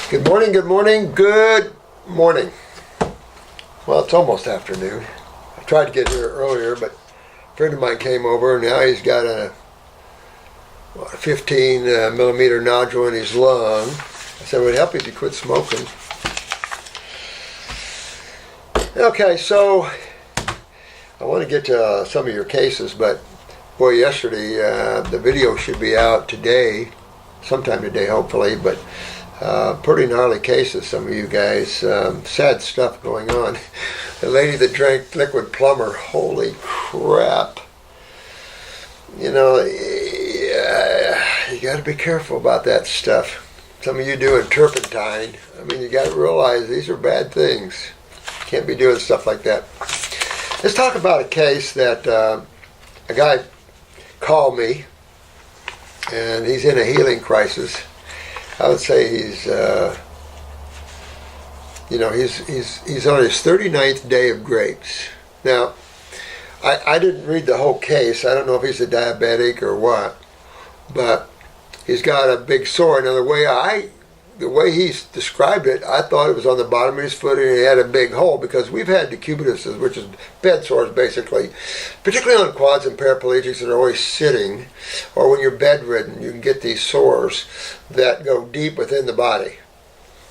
Good morning, good morning, good morning. Well, it's almost afternoon. I tried to get here earlier, but a friend of mine came over, and now he's got a 15 millimeter nodule in his lung. I said, would it help if you quit smoking? Okay, so I want to get to some of your cases, but boy, yesterday, the video should be out today, sometime today hopefully, but pretty gnarly cases, some of you guys. Sad stuff going on. The lady that drank liquid plumber, holy crap. You know, you got to be careful about that stuff. Some of you doing turpentine. I mean, you got to realize these are bad things. Can't be doing stuff like that. Let's talk about a case that a guy called me, and he's in a healing crisis. I would say he's on his 39th day of grapes. Now, I didn't read the whole case. I don't know if he's a diabetic or what, but he's got a big sore. Now, the way he's described it, I thought it was on the bottom of his foot and he had a big hole, because we've had decubitus, which is bed sores basically, particularly on quads and paraplegics that are always sitting, or when you're bedridden, you can get these sores that go deep within the body.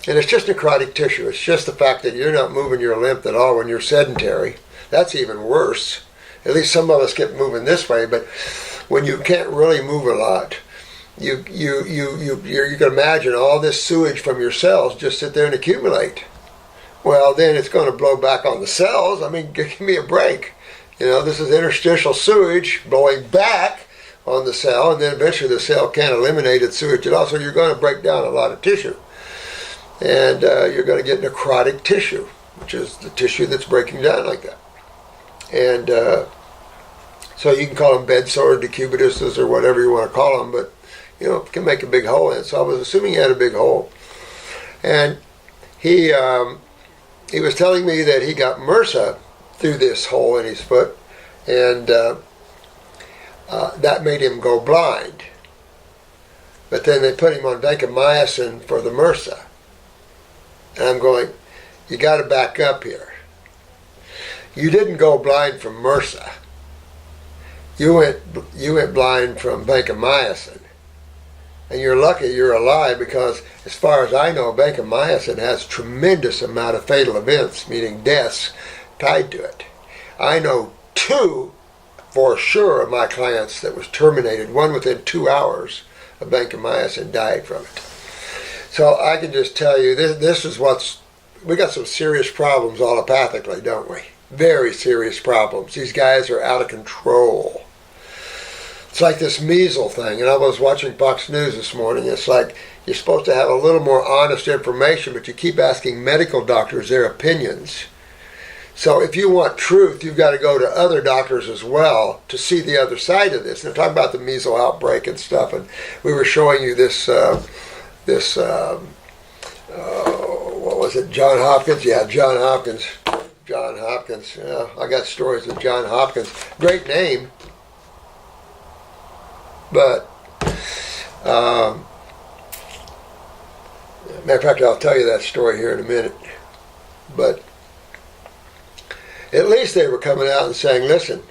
And it's just necrotic tissue. It's just the fact that you're not moving your lymph at all when you're sedentary. That's even worse. At least some of us get moving this way, but when you can't really move a lot, you can imagine all this sewage from your cells just sit there and accumulate. Well, then it's going to blow back on the cells. I mean, give me a break. You know, this is interstitial sewage blowing back on the cell, and then eventually the cell can't eliminate its sewage at all, so you're going to break down a lot of tissue. And you're going to get necrotic tissue, which is the tissue that's breaking down like that. And so you can call them bed sores, decubituses, or whatever you want to call them, but you know, it can make a big hole in it. So I was assuming he had a big hole. And he was telling me that he got Morse through this hole in his foot, and that made him go blind. But then they put him on vancomycin for the Morse. And I'm going, you got to back up here. You didn't go blind from Morse. You went blind from vancomycin. And you're lucky you're alive, because as far as I know, vancomycin has tremendous amount of fatal events, meaning deaths, tied to it. I know 2 for sure of my clients that was terminated. One within 2 hours of vancomycin died from it. So I can just tell you, this is we got some serious problems allopathically, don't we? Very serious problems. These guys are out of control. It's like this measles thing, and I was watching Fox News this morning. It's like you're supposed to have a little more honest information, but you keep asking medical doctors their opinions. So if you want truth, you've got to go to other doctors as well to see the other side of this. And talk about the measles outbreak and stuff, and we were showing you this, what was it, John Hopkins? Yeah, John Hopkins. Yeah, I got stories of John Hopkins. Great name. But, matter of fact, I'll tell you that story here in a minute. But at least they were coming out and saying, listen,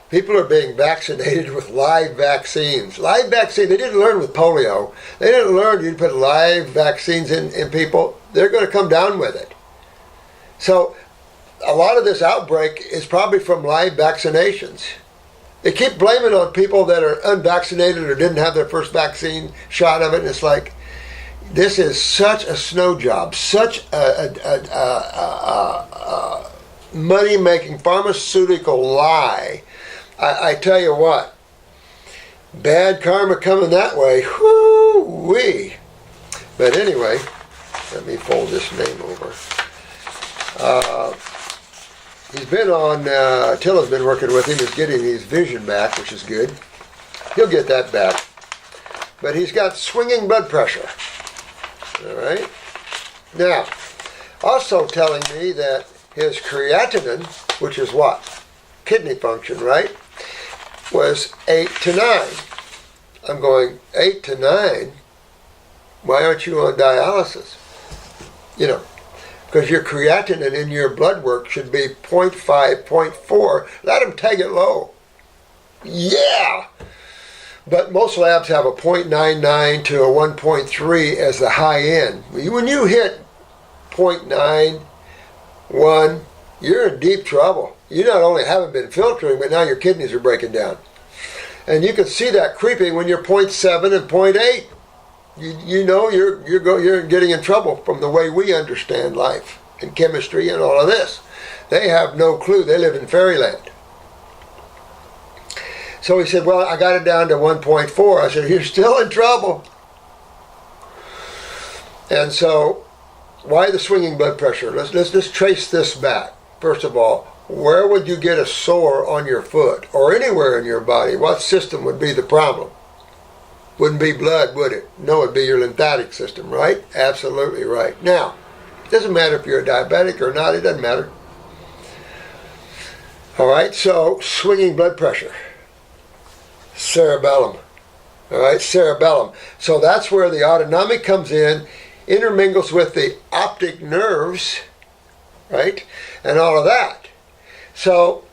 people are being vaccinated with live vaccines. Live vaccine, they didn't learn with polio. They didn't learn you put live vaccines in people. They're going to come down with it. So a lot of this outbreak is probably from live vaccinations. They keep blaming on people that are unvaccinated or didn't have their first vaccine shot of it. And it's like, this is such a snow job, such a money-making pharmaceutical lie. I tell you what, bad karma coming that way. Whoo-wee. But anyway, let me fold this name over. He's been on, Tilla's been working with him. He's getting his vision back, which is good. He'll get that back. But he's got swinging blood pressure. All right? Now, also telling me that his creatinine, which is what? Kidney function, right? Was 8 to 9. I'm going, 8 to 9? Why aren't you on dialysis? because your creatinine in your blood work should be 0.5, 0.4. Let them take it low. Yeah! But most labs have a 0.99 to a 1.3 as the high end. When you hit 0.9, 1, you're in deep trouble. You not only haven't been filtering, but now your kidneys are breaking down. And you can see that creeping when you're 0.7 and 0.8. You know you're getting in trouble from the way we understand life and chemistry and all of this. They have no clue. They live in fairyland. So he said, well, I got it down to 1.4. I said, you're still in trouble. And so, why the swinging blood pressure? Let's trace this back. First of all, where would you get a sore on your foot or anywhere in your body? What system would be the problem? Wouldn't be blood, would it? No, it'd be your lymphatic system, right? Absolutely right. Now, it doesn't matter if you're a diabetic or not. It doesn't matter. All right, so swinging blood pressure. Cerebellum. All right, cerebellum. So that's where the autonomic comes in, intermingles with the optic nerves, right? And all of that. So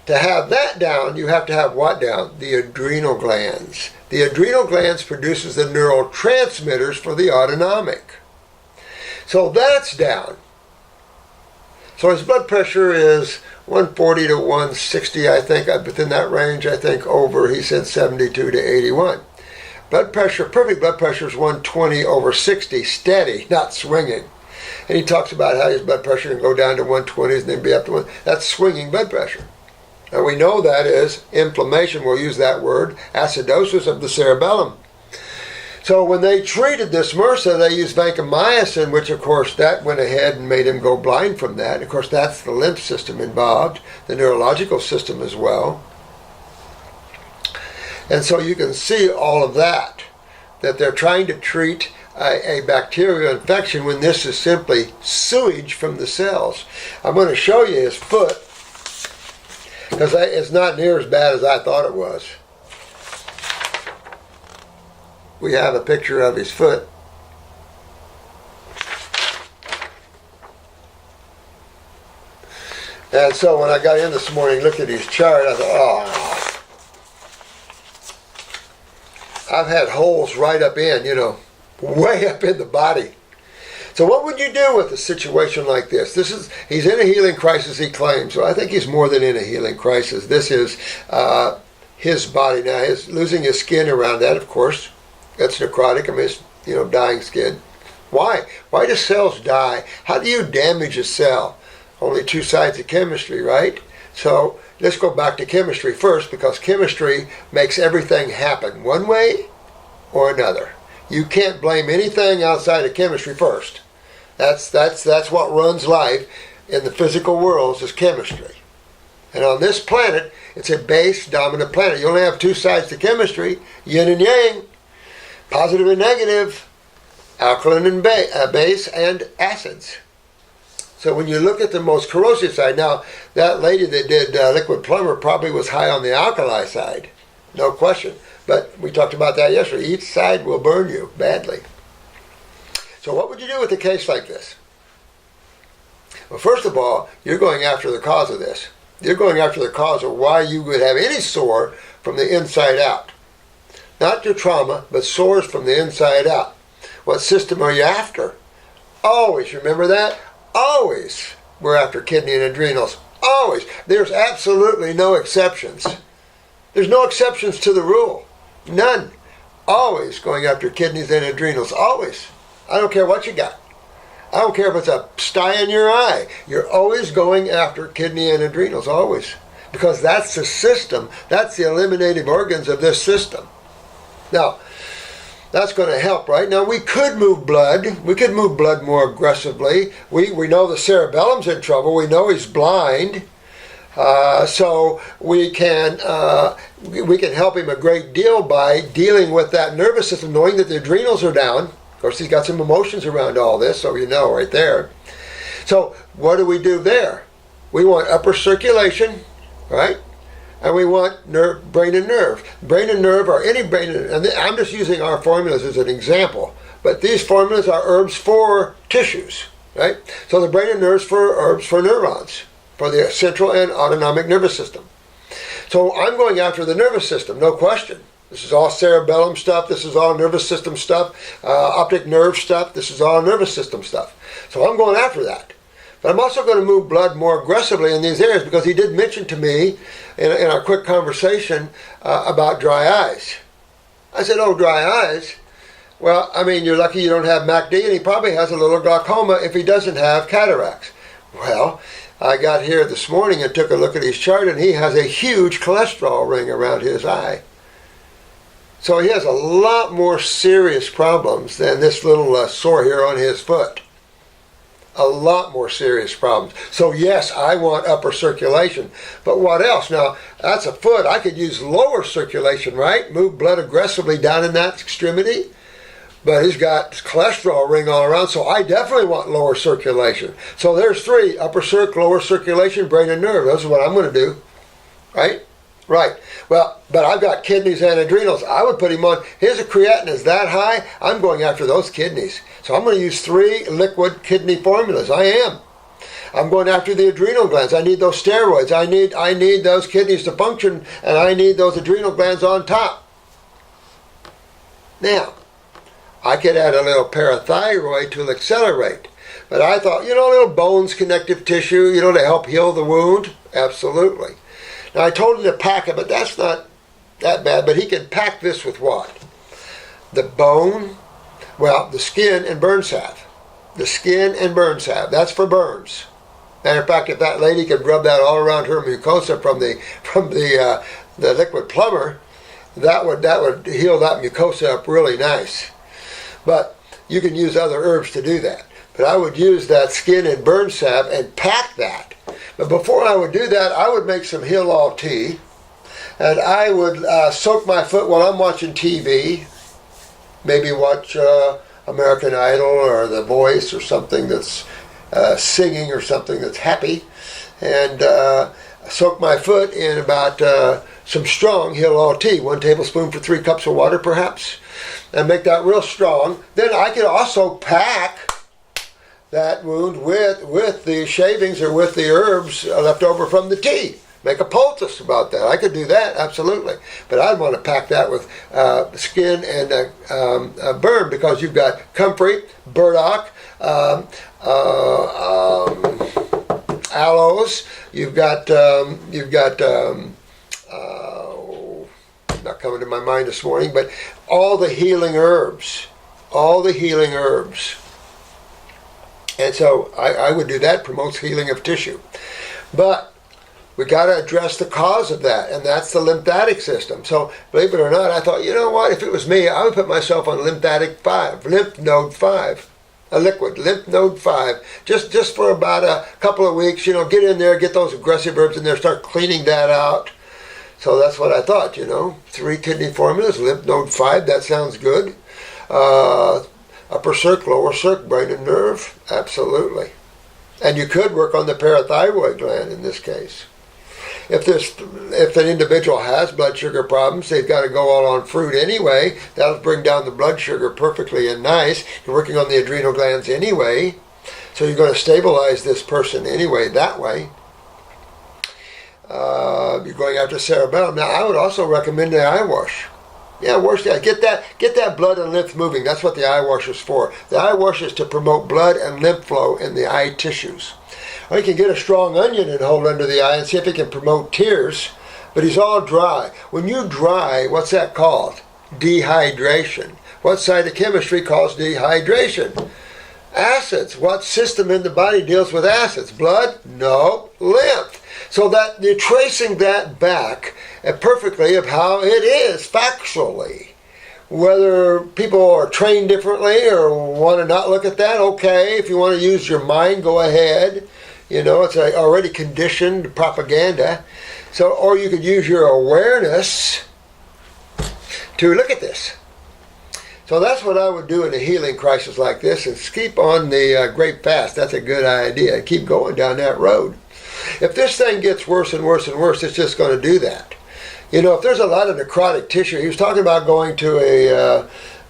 to have that down, you have to have what down? The adrenal glands. The adrenal glands produces the neurotransmitters for the autonomic. So that's down. So his blood pressure is 140 to 160, I think, within that range, I think, over, he said 72 to 81. Blood pressure, perfect blood pressure is 120 over 60, steady, not swinging. And he talks about how his blood pressure can go down to 120s and then be up to 1. That's swinging blood pressure. And we know that is inflammation, we'll use that word, acidosis of the cerebellum. So when they treated this MRSA, they used vancomycin, which of course that went ahead and made him go blind from that. Of course that's the lymph system involved, the neurological system as well. And so you can see all of that they're trying to treat a bacterial infection when this is simply sewage from the cells. I'm going to show you his foot, because it's not near as bad as I thought it was. We have a picture of his foot. And so when I got in this morning, looked at his chart, I thought, I've had holes right up in, way up in the body. So what would you do with a situation like this? He's in a healing crisis, he claims. So I think he's more than in a healing crisis. This is his body now. He's losing his skin around that, of course. That's necrotic. I mean, it's, dying skin. Why? Why do cells die? How do you damage a cell? Only two sides of chemistry, right? So let's go back to chemistry first, because chemistry makes everything happen one way or another. You can't blame anything outside of chemistry first. That's what runs life in the physical world is chemistry. And on this planet, it's a base-dominant planet. You only have two sides to chemistry, yin and yang, positive and negative, alkaline and base, and acids. So when you look at the most corrosive side, now that lady that did liquid plumber probably was high on the alkali side, no question. But we talked about that yesterday. Each side will burn you badly. So what would you do with a case like this? Well, first of all, you're going after the cause of this. You're going after the cause of why you would have any sore from the inside out. Not your trauma, but sores from the inside out. What system are you after? Always, remember that? Always, we're after kidney and adrenals. Always. There's absolutely no exceptions. There's no exceptions to the rule. None. Always going after kidneys and adrenals. Always. I don't care what you got. I don't care if it's a sty in your eye. You're always going after kidney and adrenals. Always. Because that's the system. That's the eliminative organs of this system. Now, that's going to help, right? Now, we could move blood. We could move blood more aggressively. We know the cerebellum's in trouble. We know he's blind. So we can help him a great deal by dealing with that nervous system, knowing that the adrenals are down. Of course, he's got some emotions around all this, so right there. So what do we do there? We want upper circulation, right? And we want brain and nerve. Brain and nerve are any brain, and I'm just using our formulas as an example, but these formulas are herbs for tissues. right? So the brain and nerves for herbs for neurons, for the central and autonomic nervous system. So I'm going after the nervous system, no question. This is all cerebellum stuff. This is all nervous system stuff, optic nerve stuff. This is all nervous system stuff. So I'm going after that. But I'm also going to move blood more aggressively in these areas because he did mention to me in our quick conversation about dry eyes. I said, oh, dry eyes? Well, I mean, you're lucky you don't have MACD, and he probably has a little glaucoma if he doesn't have cataracts. Well, I got here this morning and took a look at his chart, and he has a huge cholesterol ring around his eye. So he has a lot more serious problems than this little sore here on his foot. A lot more serious problems. So yes, I want upper circulation. But what else? Now, that's a foot. I could use lower circulation, right? Move blood aggressively down in that extremity. But he's got cholesterol ring all around, so I definitely want lower circulation. So there's three: upper circ, lower circulation, brain and nerve. Those are what I'm going to do, right? Right. Well, but I've got kidneys and adrenals. I would put him on. His creatinine is that high. I'm going after those kidneys. So I'm going to use 3 liquid kidney formulas. I am. I'm going after the adrenal glands. I need those steroids. I need those kidneys to function, and I need those adrenal glands on top. Now, I could add a little parathyroid to accelerate. But I thought, little bones, connective tissue, to help heal the wound. Absolutely. Now, I told him to pack it, but that's not that bad. But he can pack this with what? The bone, the skin and burn salve. The skin and burn salve. That's for burns. Matter of fact, if that lady could rub that all around her mucosa from the liquid plumber, that would heal that mucosa up really nice. But you can use other herbs to do that. But I would use that skin and burn salve and pack that. But before I would do that, I would make some Heal-All tea, and I would soak my foot while I'm watching TV. Maybe watch American Idol or The Voice or something that's singing or something that's happy, and soak my foot in about some strong Heal-All tea, 1 tablespoon for 3 cups of water perhaps, and make that real strong. Then I could also pack that wound with the shavings or with the herbs left over from the tea. Make a poultice about that. I could do that, absolutely. But I'd want to pack that with skin and burn, because you've got comfrey, burdock, aloes. You've got not coming to my mind this morning, but all the healing herbs. And so I would do that. Promotes healing of tissue. But we got to address the cause of that, and that's the lymphatic system. So believe it or not, I thought, what? If it was me, I would put myself on lymph node 5, a liquid, lymph node 5, just for about a couple of weeks. Get in there, get those aggressive herbs in there, start cleaning that out. So that's what I thought. 3 kidney formulas, lymph node 5. That sounds good. Upper circ, lower circ, brain and nerve, absolutely. And you could work on the parathyroid gland in this case. If an individual has blood sugar problems, they've got to go all on fruit anyway. That'll bring down the blood sugar perfectly and nice. You're working on the adrenal glands anyway, so you're going to stabilize this person anyway that way. You're going after cerebellum. Now, I would also recommend the eye wash. Yeah, wash that. Get that blood and lymph moving. That's what the eye wash is for. The eye wash is to promote blood and lymph flow in the eye tissues. Or you can get a strong onion and hold under the eye and see if it can promote tears. But he's all dry. When you dry, what's that called? Dehydration. What side of chemistry calls dehydration? Acids. What system in the body deals with acids? Blood? No. Lymph. So that you're tracing that back perfectly of how it is factually. Whether people are trained differently or want to not look at that, okay. If you want to use your mind, go ahead. It's already conditioned propaganda. So, or you could use your awareness to look at this. So that's what I would do in a healing crisis like this, and keep on the grape fast. That's a good idea. Keep going down that road. If this thing gets worse and worse and worse, it's just going to do that. If there's a lot of necrotic tissue, he was talking about going to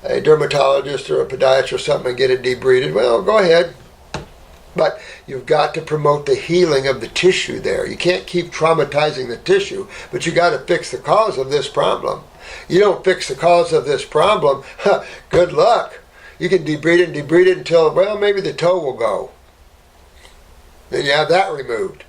a dermatologist or a podiatrist or something and get it debrided. Well, go ahead. But you've got to promote the healing of the tissue there. You can't keep traumatizing the tissue, but you got to fix the cause of this problem. You don't fix the cause of this problem, good luck. You can debride it until, well, maybe the toe will go. Then you have that removed.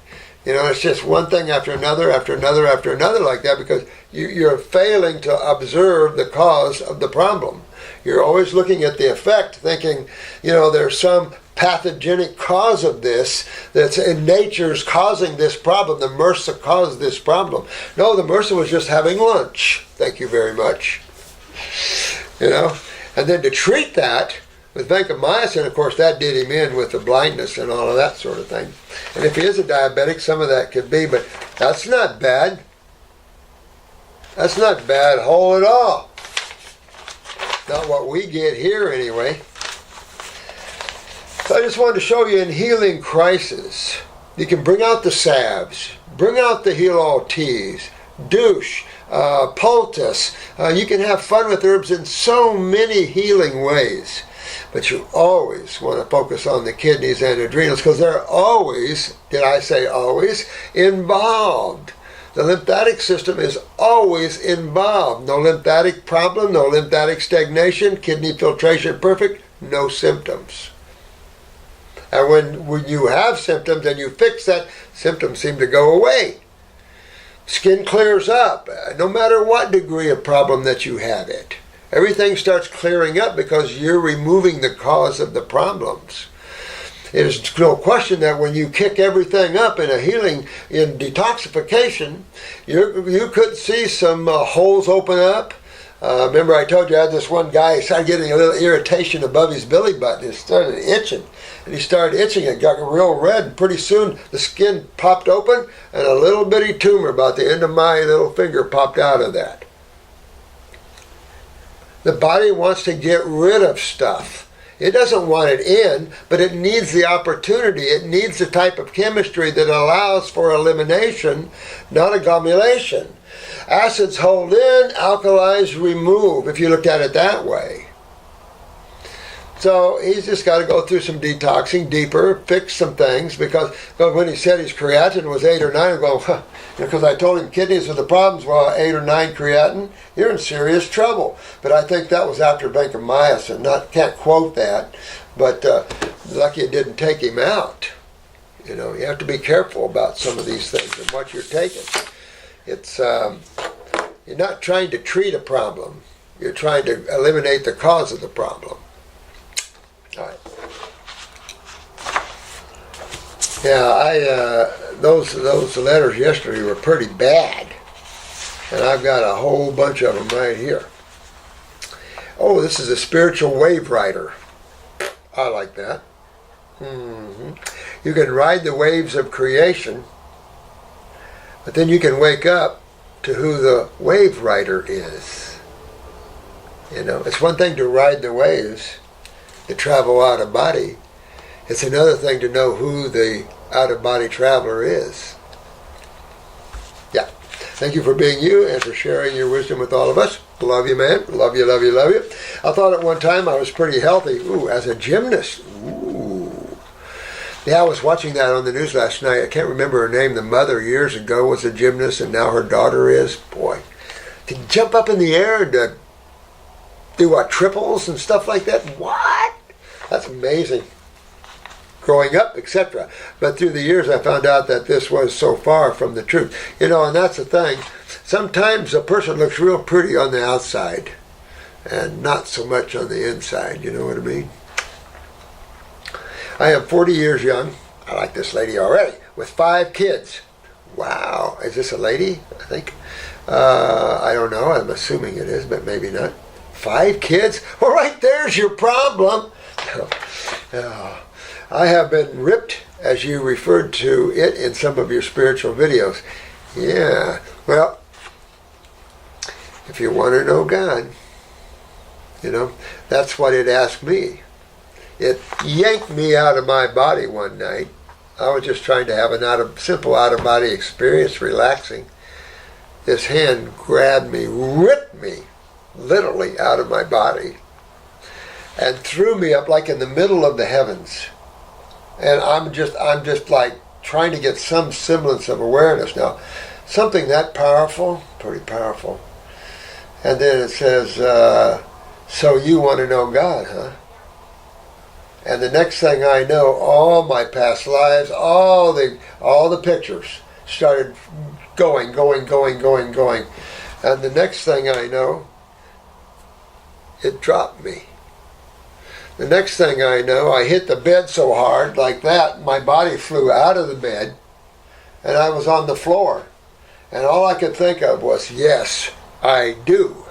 You know, it's just one thing after another, after another, after another like that, because you're failing to observe the cause of the problem. You're always looking at the effect, thinking, you know, there's some pathogenic cause of this that's in nature's causing this problem. The MRSA caused this problem. No, the MRSA was just having lunch. Thank you very much. You know, and then to treat that with vancomycin, of course, that did him in with the blindness and all of that sort of thing. And if he is a diabetic, some of that could be, but that's not bad. That's not bad whole at all. Not what we get here anyway. So I just wanted to show you in healing crisis, you can bring out the salves, bring out the heal-all teas, douche, poultice. You can have fun with herbs in so many healing ways. But you always want to focus on the kidneys and adrenals because they're always, did I say always, involved. The lymphatic system is always involved. No lymphatic problem, no lymphatic stagnation, kidney filtration perfect, no symptoms. And when you have symptoms and you fix that, symptoms seem to go away. Skin clears up, no matter what degree of problem that you have it. Everything starts clearing up because you're removing the cause of the problems. It is no question that when you kick everything up in a healing, in detoxification, you could see some holes open up. Remember I told you I had this one guy, he started getting a little irritation above his belly button. It started itching. And he started itching and got real red. And pretty soon the skin popped open and a little bitty tumor about the end of my little finger popped out of that. The body wants to get rid of stuff. It doesn't want it in, but it needs the opportunity. It needs the type of chemistry that allows for elimination, not accumulation. Acids hold in, alkalis remove, if you looked at it that way. So he's just got to go through some detoxing deeper, fix some things, because when he said his creatinine was 8 or 9, I'm going, because I told him kidneys are the problems, well, 8 or 9 creatinine, you're in serious trouble. But I think that was after vancomycin. Can't quote that, but lucky it didn't take him out. You know, you have to be careful about some of these things and what you're taking. It's you're not trying to treat a problem. You're trying to eliminate the cause of the problem. All right. Yeah, those letters yesterday were pretty bad, and I've got a whole bunch of them right here. Oh, this is a spiritual wave rider. I like that. You can ride the waves of creation, but then you can wake up to who the wave rider is. You know, it's one thing to ride the waves, to travel out of body. It's another thing to know who the out-of-body traveler is. Yeah. Thank you for being you and for sharing your wisdom with all of us. Love you, man. Love you, love you, love you. I thought at one time I was pretty healthy. Ooh, as a gymnast. Ooh. Yeah, I was watching that on the news last night. I can't remember her name. The mother years ago was a gymnast, and now her daughter is. Boy, to jump up in the air and to do what, triples and stuff like that? What? That's amazing. Growing up, etc. But through the years I found out that this was so far from the truth. You know, and that's the thing. Sometimes a person looks real pretty on the outside and not so much on the inside. You know what I mean? I am 40 years young. I like this lady already. With 5 kids. Wow. Is this a lady? I think. I don't know. I'm assuming it is, but maybe not. 5 kids? Well, right there's your problem. I have been ripped, as you referred to it in some of your spiritual videos. Yeah, well, if you want to know God, you know, that's what it asked me. It yanked me out of my body one night. I was just trying to have a simple out-of-body experience, relaxing. This hand grabbed me, ripped me, literally out of my body, and threw me up like in the middle of the heavens. And I'm just like trying to get some semblance of awareness. Now, something that powerful, pretty powerful. And then it says, so you want to know God, huh? And the next thing I know, all my past lives, all the pictures started going. And the next thing I know, it dropped me. The next thing I know, I hit the bed so hard, like that, my body flew out of the bed, and I was on the floor. And all I could think of was, yes, I do.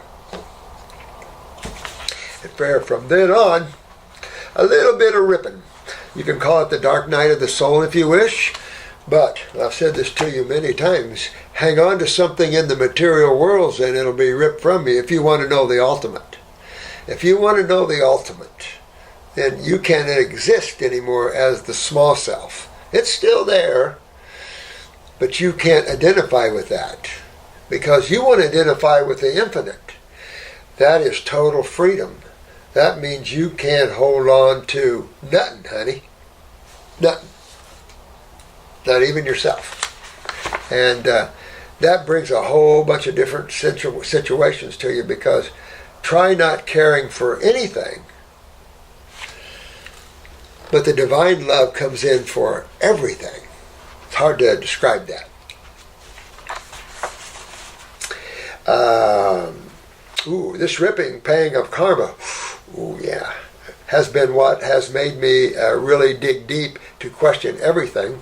And from then on, a little bit of ripping. You can call it the dark night of the soul if you wish, but I've said this to you many times, hang on to something in the material worlds and it'll be ripped from you if you want to know the ultimate. If you want to know the ultimate, then you can't exist anymore as the small self. It's still there, but you can't identify with that because you want to identify with the infinite. That is total freedom. That means you can't hold on to nothing, honey. Nothing. Not even yourself. And that brings a whole bunch of different situations to you because try not caring for anything. But the divine love comes in for everything. It's hard to describe that. This ripping pang of karma, yeah, has been what has made me really dig deep to question everything.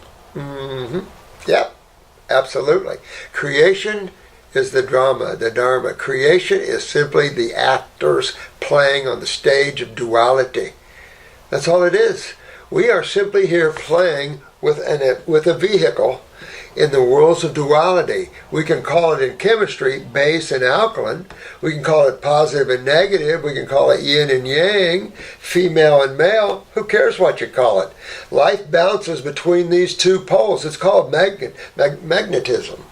Yep, absolutely. Creation is the drama, the dharma. Creation is simply the actors playing on the stage of duality. That's all it is. We are simply here playing with a vehicle in the worlds of duality. We can call it in chemistry base and alkaline. We can call it positive and negative. We can call it yin and yang, female and male. Who cares what you call it? Life bounces between these two poles. It's called magnetism.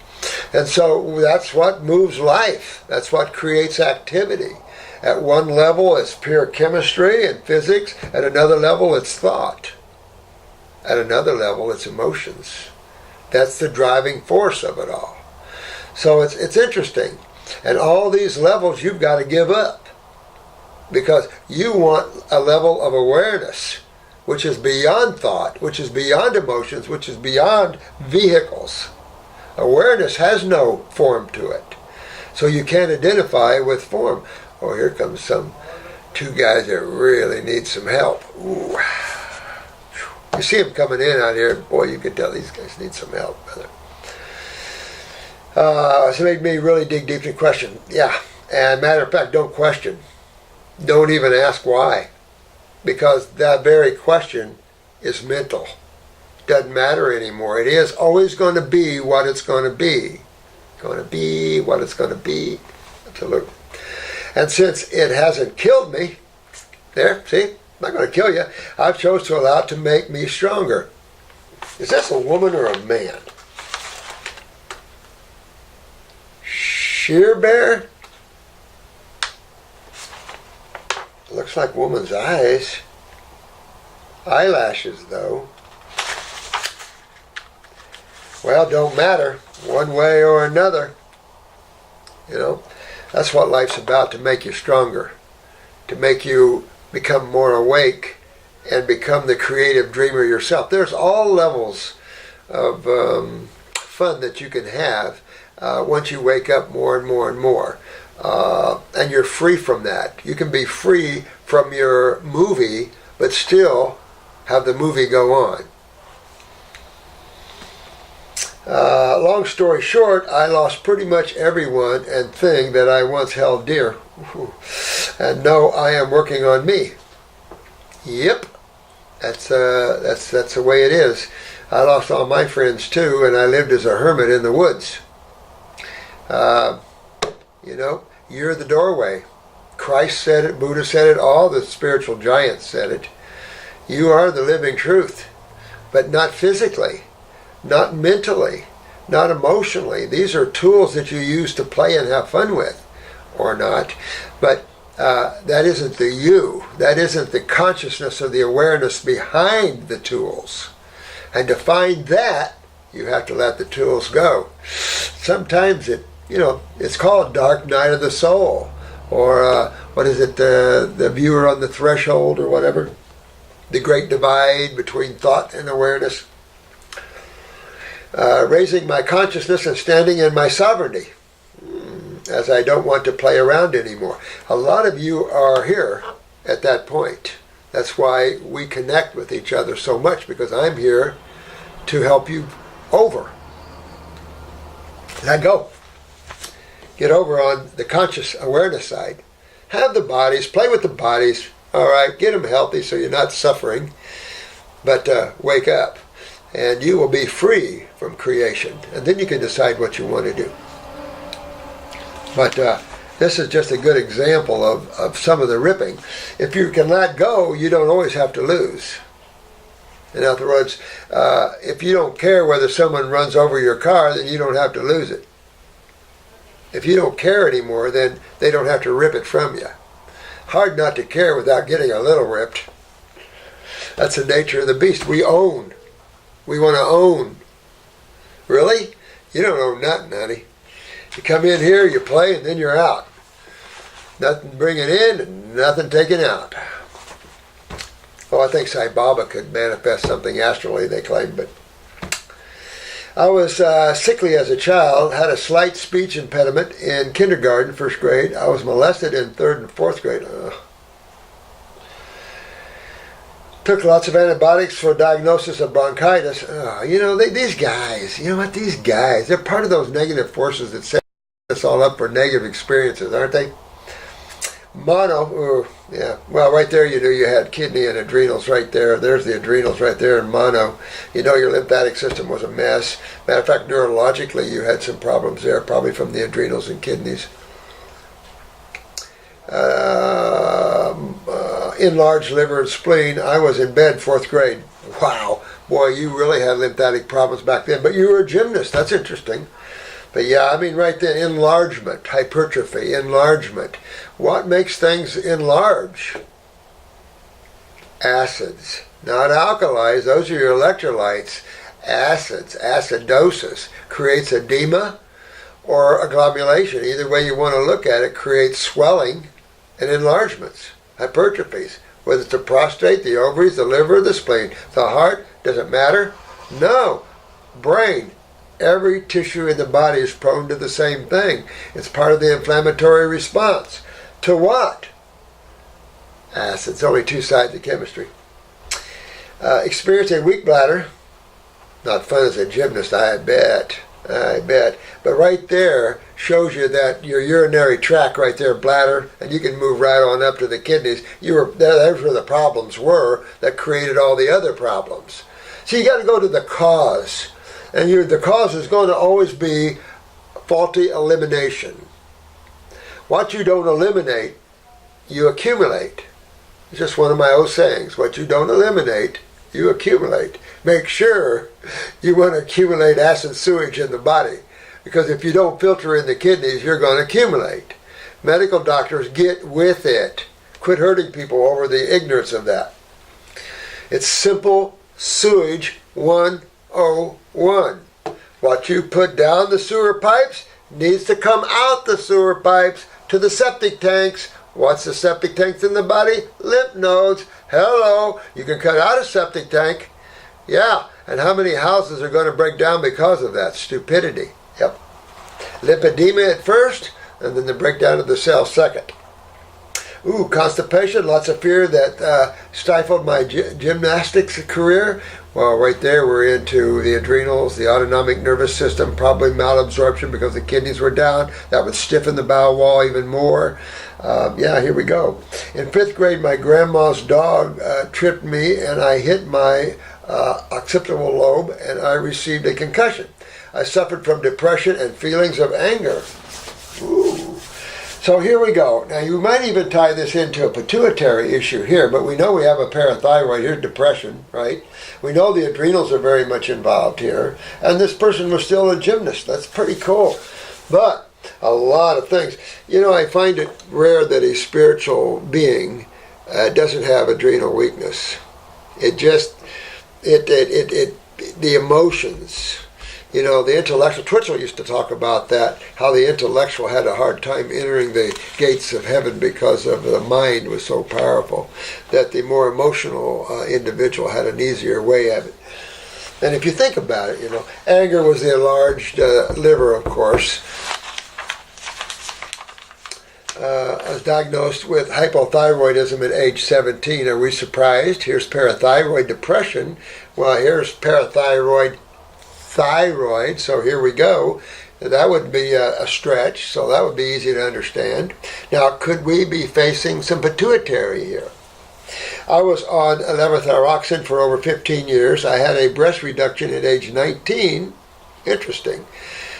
And so that's what moves life. That's what creates activity. At one level, it's pure chemistry and physics. At another level, it's thought. At another level, it's emotions. That's the driving force of it all. So it's interesting. And all these levels you've got to give up. Because you want a level of awareness, which is beyond thought, which is beyond emotions, which is beyond vehicles. Awareness has no form to it. So you can't identify with form. Oh, here comes two guys that really need some help. Ooh. You see them coming in out here, boy, you can tell these guys need some help, brother. So it made me really dig deep into question. Yeah, and matter of fact, don't question. Don't even ask why. Because that very question is mental. Doesn't matter anymore. It is always going to be what it's going to be. Going to be what it's going to be. Absolutely. And since it hasn't killed me, there, see? I'm not going to kill you. I've chose to allow it to make me stronger. Is this a woman or a man? Sheer bear? Looks like woman's eyes. Eyelashes, though. Well, don't matter. One way or another. You know, that's what life's about, to make you stronger. To make you become more awake and become the creative dreamer yourself. There's all levels of fun that you can have once you wake up more and more and more. And you're free from that. You can be free from your movie, but still have the movie go on. Long story short, I lost pretty much everyone and thing that I once held dear. And no, I am working on me. Yep, that's the way it is. I lost all my friends too, and I lived as a hermit in the woods. You know, you're the doorway. Christ said it, Buddha said it, all the spiritual giants said it. You are the living truth, but not physically, not mentally, not emotionally. These are tools that you use to play and have fun with, or not. But that isn't the you. That isn't the consciousness or the awareness behind the tools. And to find that, you have to let the tools go. Sometimes it's called dark night of the soul, or what is it, the viewer on the threshold, or whatever, the great divide between thought and awareness. Raising my consciousness and standing in my sovereignty, as I don't want to play around anymore. A lot of you are here at that point. That's why we connect with each other so much, because I'm here to help you over. Let go. Get over on the conscious awareness side. Have the bodies, play with the bodies, all right, get them healthy so you're not suffering, but wake up, and you will be free from creation, and then you can decide what you want to do. But this is just a good example of some of the ripping. If you can let go, you don't always have to lose. In other words, if you don't care whether someone runs over your car, then you don't have to lose it. If you don't care anymore, then they don't have to rip it from you. Hard not to care without getting a little ripped. That's the nature of the beast. We own. We want to own. Really? You don't own nothing, honey. You come in here, you play, and then you're out. Nothing bringing in and nothing taken out. Oh, I think Sai Baba could manifest something astrally, they claim, but I was sickly as a child, had a slight speech impediment in kindergarten, first grade. I was molested in third and fourth grade. Took lots of antibiotics for diagnosis of bronchitis. These guys, you know what, these guys, they're part of those negative forces that set us all up for negative experiences, aren't they? Mono, right there you knew you had kidney and adrenals right there. There's the adrenals right there in mono. You know your lymphatic system was a mess. Matter of fact, neurologically you had some problems there, probably from the adrenals and kidneys. Enlarged liver and spleen. I was in bed fourth grade. Wow, boy, you really had lymphatic problems back then. But you were a gymnast. That's interesting. But yeah, I mean right there, enlargement, hypertrophy, enlargement. What makes things enlarge? Acids, not alkalis. Those are your electrolytes. Acids, acidosis, creates edema or agglomulation. Either way you want to look at it, creates swelling and enlargements, hypertrophies. Whether it's the prostate, the ovaries, the liver, the spleen, the heart, does it matter? No. Brain. Every tissue in the body is prone to the same thing. It's part of the inflammatory response. To what? Acids. Only two sides of chemistry. Experiencing weak bladder. Not fun as a gymnast, I bet. But right there shows you that your urinary tract right there, bladder, and you can move right on up to the kidneys. There's where the problems were that created all the other problems. So you got to go to the cause. And the cause is going to always be faulty elimination. What you don't eliminate, you accumulate. It's just one of my old sayings. What you don't eliminate, you accumulate. Make sure you want to accumulate acid sewage in the body, because if you don't filter in the kidneys, you're going to accumulate. Medical doctors, get with it. Quit hurting people over the ignorance of that. It's simple sewage 101. What you put down the sewer pipes needs to come out the sewer pipes to the septic tanks. What's the septic tanks in the body? Lymph nodes. Hello. You can cut out a septic tank. Yeah. And how many houses are going to break down because of that? Stupidity. Yep. Lymphedema at first, and then the breakdown of the cell second. Ooh, constipation, lots of fear that stifled my gymnastics career. Well, right there we're into the adrenals, the autonomic nervous system, probably malabsorption because the kidneys were down. That would stiffen the bowel wall even more. Here we go. In fifth grade, my grandma's dog tripped me and I hit my occipital lobe and I received a concussion. I suffered from depression and feelings of anger. Ooh. So here we go. Now you might even tie this into a pituitary issue here, but we know we have a parathyroid. Here's depression, right? We know the adrenals are very much involved here. And this person was still a gymnast. That's pretty cool. But a lot of things. I find it rare that a spiritual being doesn't have adrenal weakness. It just, the emotions, the intellectual. Twitchell used to talk about that, how the intellectual had a hard time entering the gates of heaven because of the mind was so powerful, that the more emotional individual had an easier way of it. And if you think about it, anger was the enlarged liver, of course. I was diagnosed with hypothyroidism at age 17. Are we surprised? Here's parathyroid depression. Well, here's thyroid. So here we go. That would be a stretch, so that would be easy to understand. Now, could we be facing some pituitary here? I was on levothyroxine for over 15 years. I had a breast reduction at age 19. Interesting.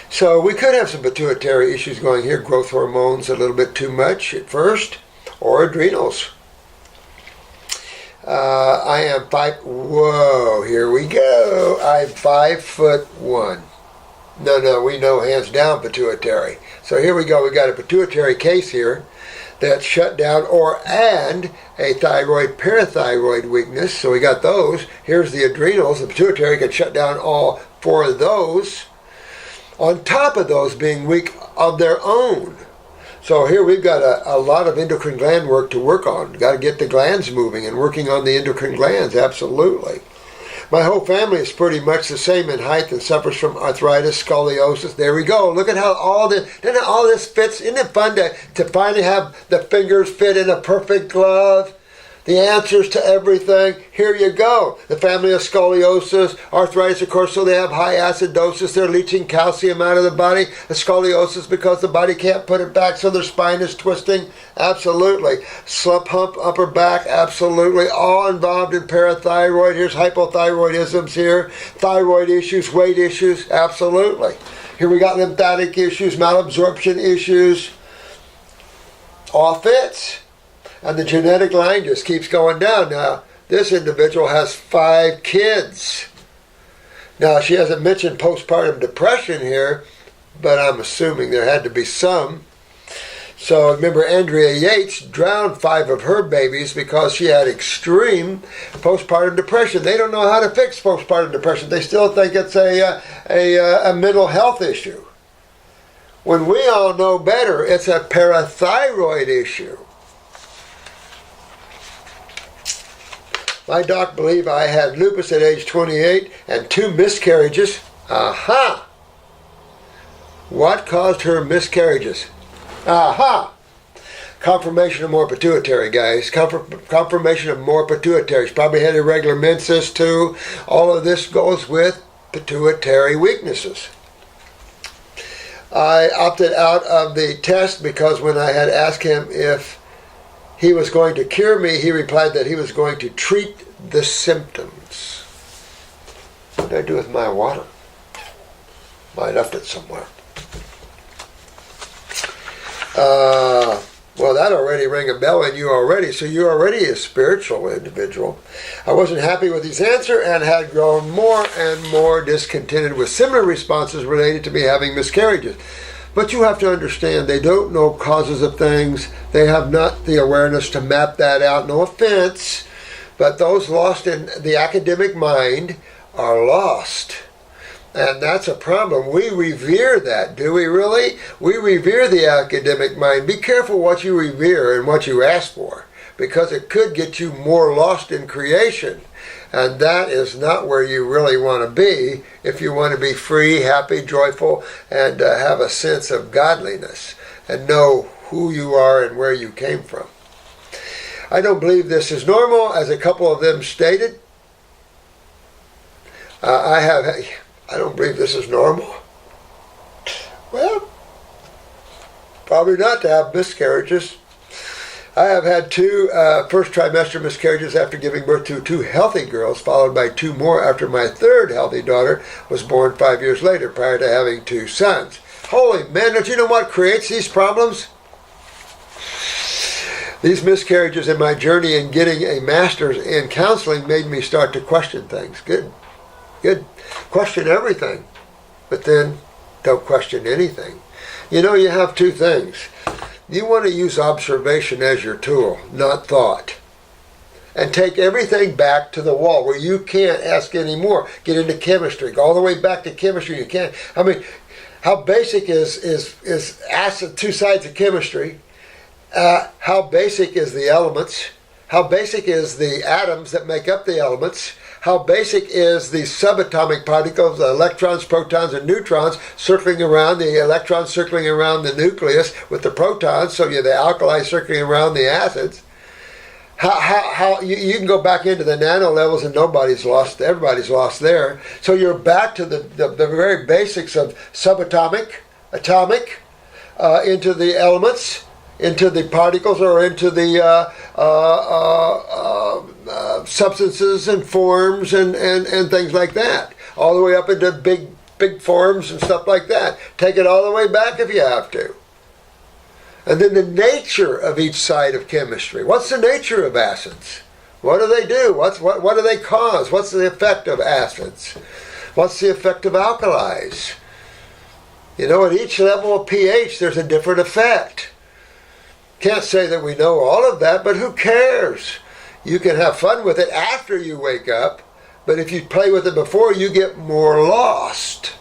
So we could have some pituitary issues going here. Growth hormones a little bit too much at first, or adrenals. I am whoa, here we go. I'm 5'1". No, we know hands down pituitary. So here we go. We got a pituitary case here that's shut down, and a thyroid parathyroid weakness. So we got those. Here's the adrenals. The pituitary can shut down all four of those, on top of those being weak of their own. So here we've got a lot of endocrine gland work to work on. Got to get the glands moving and working on the endocrine glands, absolutely. My whole family is pretty much the same in height and suffers from arthritis, scoliosis. There we go. Look at how all this fits. Isn't it fun to finally have the fingers fit in a perfect glove? The answers to everything. Here you go. The family of scoliosis, arthritis, of course, so they have high acidosis. They're leaching calcium out of the body. The scoliosis because the body can't put it back, so their spine is twisting. Absolutely. Slump hump, upper back, absolutely. All involved in parathyroid. Here's hypothyroidisms here. Thyroid issues, weight issues, absolutely. Here we got lymphatic issues, malabsorption issues. All fits. And the genetic line just keeps going down. Now, this individual has 5 kids. Now, she hasn't mentioned postpartum depression here, but I'm assuming there had to be some. So remember, Andrea Yates drowned 5 of her babies because she had extreme postpartum depression. They don't know how to fix postpartum depression. They still think it's a mental health issue. When we all know better, it's a parathyroid issue. My doc believed I had lupus at age 28 and 2 miscarriages. Aha! What caused her miscarriages? Aha! Confirmation of more pituitary, guys. Confirmation of more pituitary. She probably had irregular menses too. All of this goes with pituitary weaknesses. I opted out of the test because when I had asked him if he was going to cure me, he replied that he was going to treat the symptoms. What did I do with my water? I left it somewhere. Well, that already rang a bell in you already, so you're already a spiritual individual. I wasn't happy with his answer and had grown more and more discontented with similar responses related to me having miscarriages. But you have to understand, they don't know causes of things. They have not the awareness to map that out. No offense, but those lost in the academic mind are lost. And that's a problem. We revere that, do we really? We revere the academic mind. Be careful what you revere and what you ask for, because it could get you more lost in creation. And that is not where you really want to be if you want to be free, happy, joyful, and have a sense of godliness and know who you are and where you came from. I don't believe this is normal, as a couple of them stated. I don't believe this is normal. Well, probably not to have miscarriages. I have had 2 first trimester miscarriages after giving birth to 2 healthy girls, followed by 2 more after my 3rd healthy daughter was born 5 years later, prior to having 2 sons. Holy man, don't you know what creates these problems? These miscarriages in my journey in getting a master's in counseling made me start to question things. Good. Question everything, but then don't question anything. You know, you have two things. You want to use observation as your tool, not thought. And take everything back to the wall where you can't ask any more. Get into chemistry. Go all the way back to chemistry. You can't. I mean, how basic is acid, two sides of chemistry? How basic is the elements? How basic is the atoms that make up the elements? How basic is the subatomic particles, the electrons, protons, and neutrons circling around, the electrons circling around the nucleus with the protons, so you have the alkali circling around the acids. How you can go back into the nano levels and nobody's lost, everybody's lost there. So you're back to the very basics of subatomic, atomic, into the elements, into the particles, or into the substances and forms and things like that, all the way up into big forms and stuff like that. Take it all the way back if you have to. And then the nature of each side of chemistry. What's the nature of acids? What do they do? What do they cause? What's the effect of acids? What's the effect of alkalis? You know, at each level of pH, there's a different effect. Can't say that we know all of that, but who cares? You can have fun with it after you wake up, but if you play with it before, you get more lost.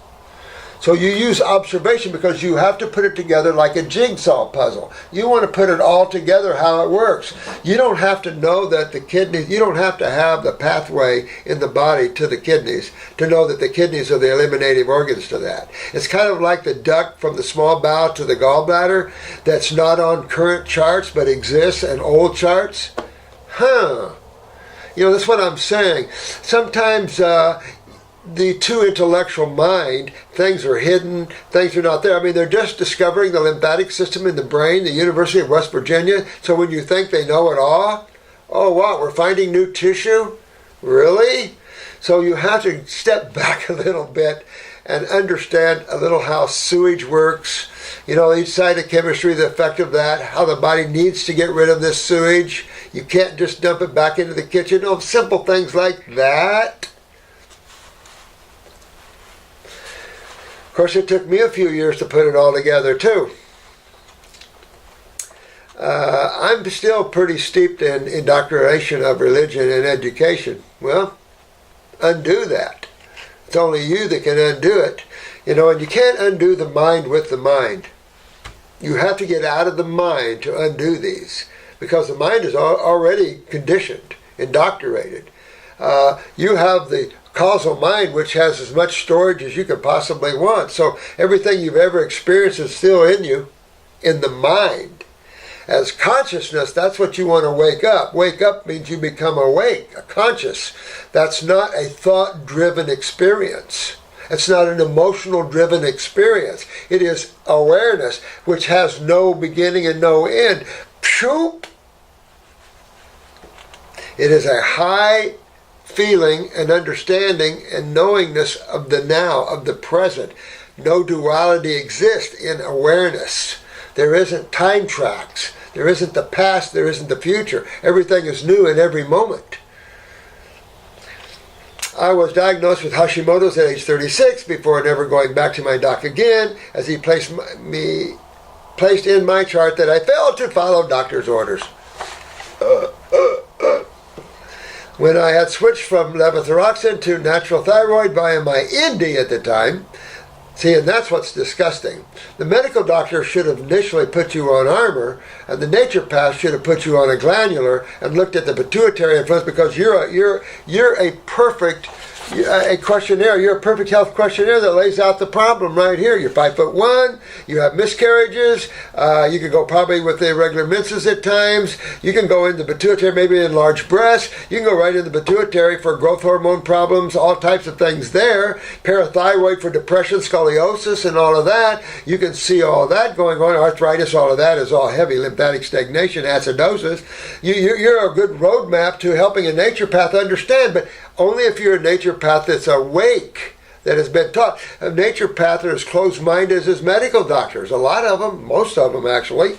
So you use observation because you have to put it together like a jigsaw puzzle. You want to put it all together how it works. You don't have to know that the kidneys, you don't have to have the pathway in the body to the kidneys to know that the kidneys are the eliminative organs to that. It's kind of like the duct from the small bowel to the gallbladder that's not on current charts but exists in old charts. You know, that's what I'm saying. Sometimes the too intellectual mind, things are hidden, things are not there. I mean, they're just discovering the lymphatic system in the brain, the University of West Virginia. So when you think they know it all, oh, what, we're finding new tissue? Really? So you have to step back a little bit and understand a little how sewage works. You know, each side of chemistry, the effect of that, how the body needs to get rid of this sewage. You can't just dump it back into the kitchen. No, simple things like that. Of course, it took me a few years to put it all together, too. I'm still pretty steeped in indoctrination of religion and education. Well, undo that. It's only you that can undo it. You know, and you can't undo the mind with the mind. You have to get out of the mind to undo these, because the mind is already conditioned, indoctrinated. You have the causal mind, which has as much storage as you could possibly want. So everything you've ever experienced is still in you, in the mind. As consciousness, that's what you want to wake up. Wake up means you become awake, a conscious. That's not a thought-driven experience. It's not an emotional-driven experience. It is awareness, which has no beginning and no end. Pshoop! It is a high feeling and understanding and knowingness of the now, of the present. No duality exists in awareness. There isn't time tracks. There isn't the past. There isn't the future. Everything is new in every moment. I was diagnosed with Hashimoto's at age 36 before never going back to my doc again, as he placed in my chart that I failed to follow doctor's orders. When I had switched from levothyroxine to natural thyroid via my ND at the time, see, and that's what's disgusting. The medical doctor should have initially put you on Armour, and the naturopath should have put you on a glandular and looked at the pituitary influence, because you're a perfect a questionnaire. You're a perfect health questionnaire that lays out the problem right here. You're 5'1", you have miscarriages, you can go probably with irregular menses at times, you can go in the pituitary, maybe enlarged breasts, you can go right in the pituitary for growth hormone problems, all types of things there, parathyroid for depression, scoliosis, and all of that. You can see all that going on, arthritis, all of that is all heavy lymphatic stagnation, acidosis. You're a good roadmap to helping a naturopath understand, but only if you're a naturopath that's awake, that has been taught. A naturopath are as closed-minded as his medical doctors. A lot of them, most of them actually.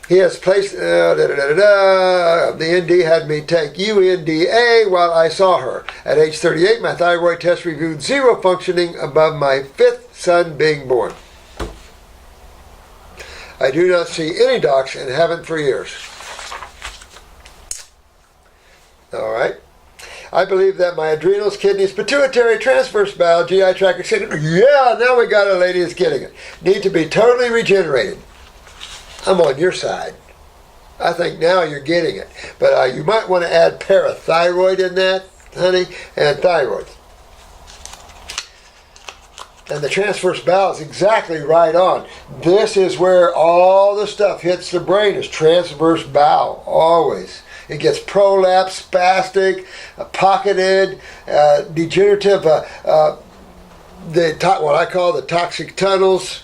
He has placed, the ND had me take UNDA while I saw her. At age 38, my thyroid test reviewed zero functioning above my 5th son being born. I do not see any docs and haven't for years. All right. I believe that my adrenals, kidneys, pituitary, transverse bowel, GI tract, etc. Yeah, now we got a lady that's getting it. Need to be totally regenerated. I'm on your side. I think now you're getting it. But you might want to add parathyroid in that, honey, and thyroid. And the transverse bowel is exactly right on. This is where all the stuff hits the brain, is transverse bowel, always. It gets prolapsed, spastic, pocketed, degenerative, what I call the toxic tunnels.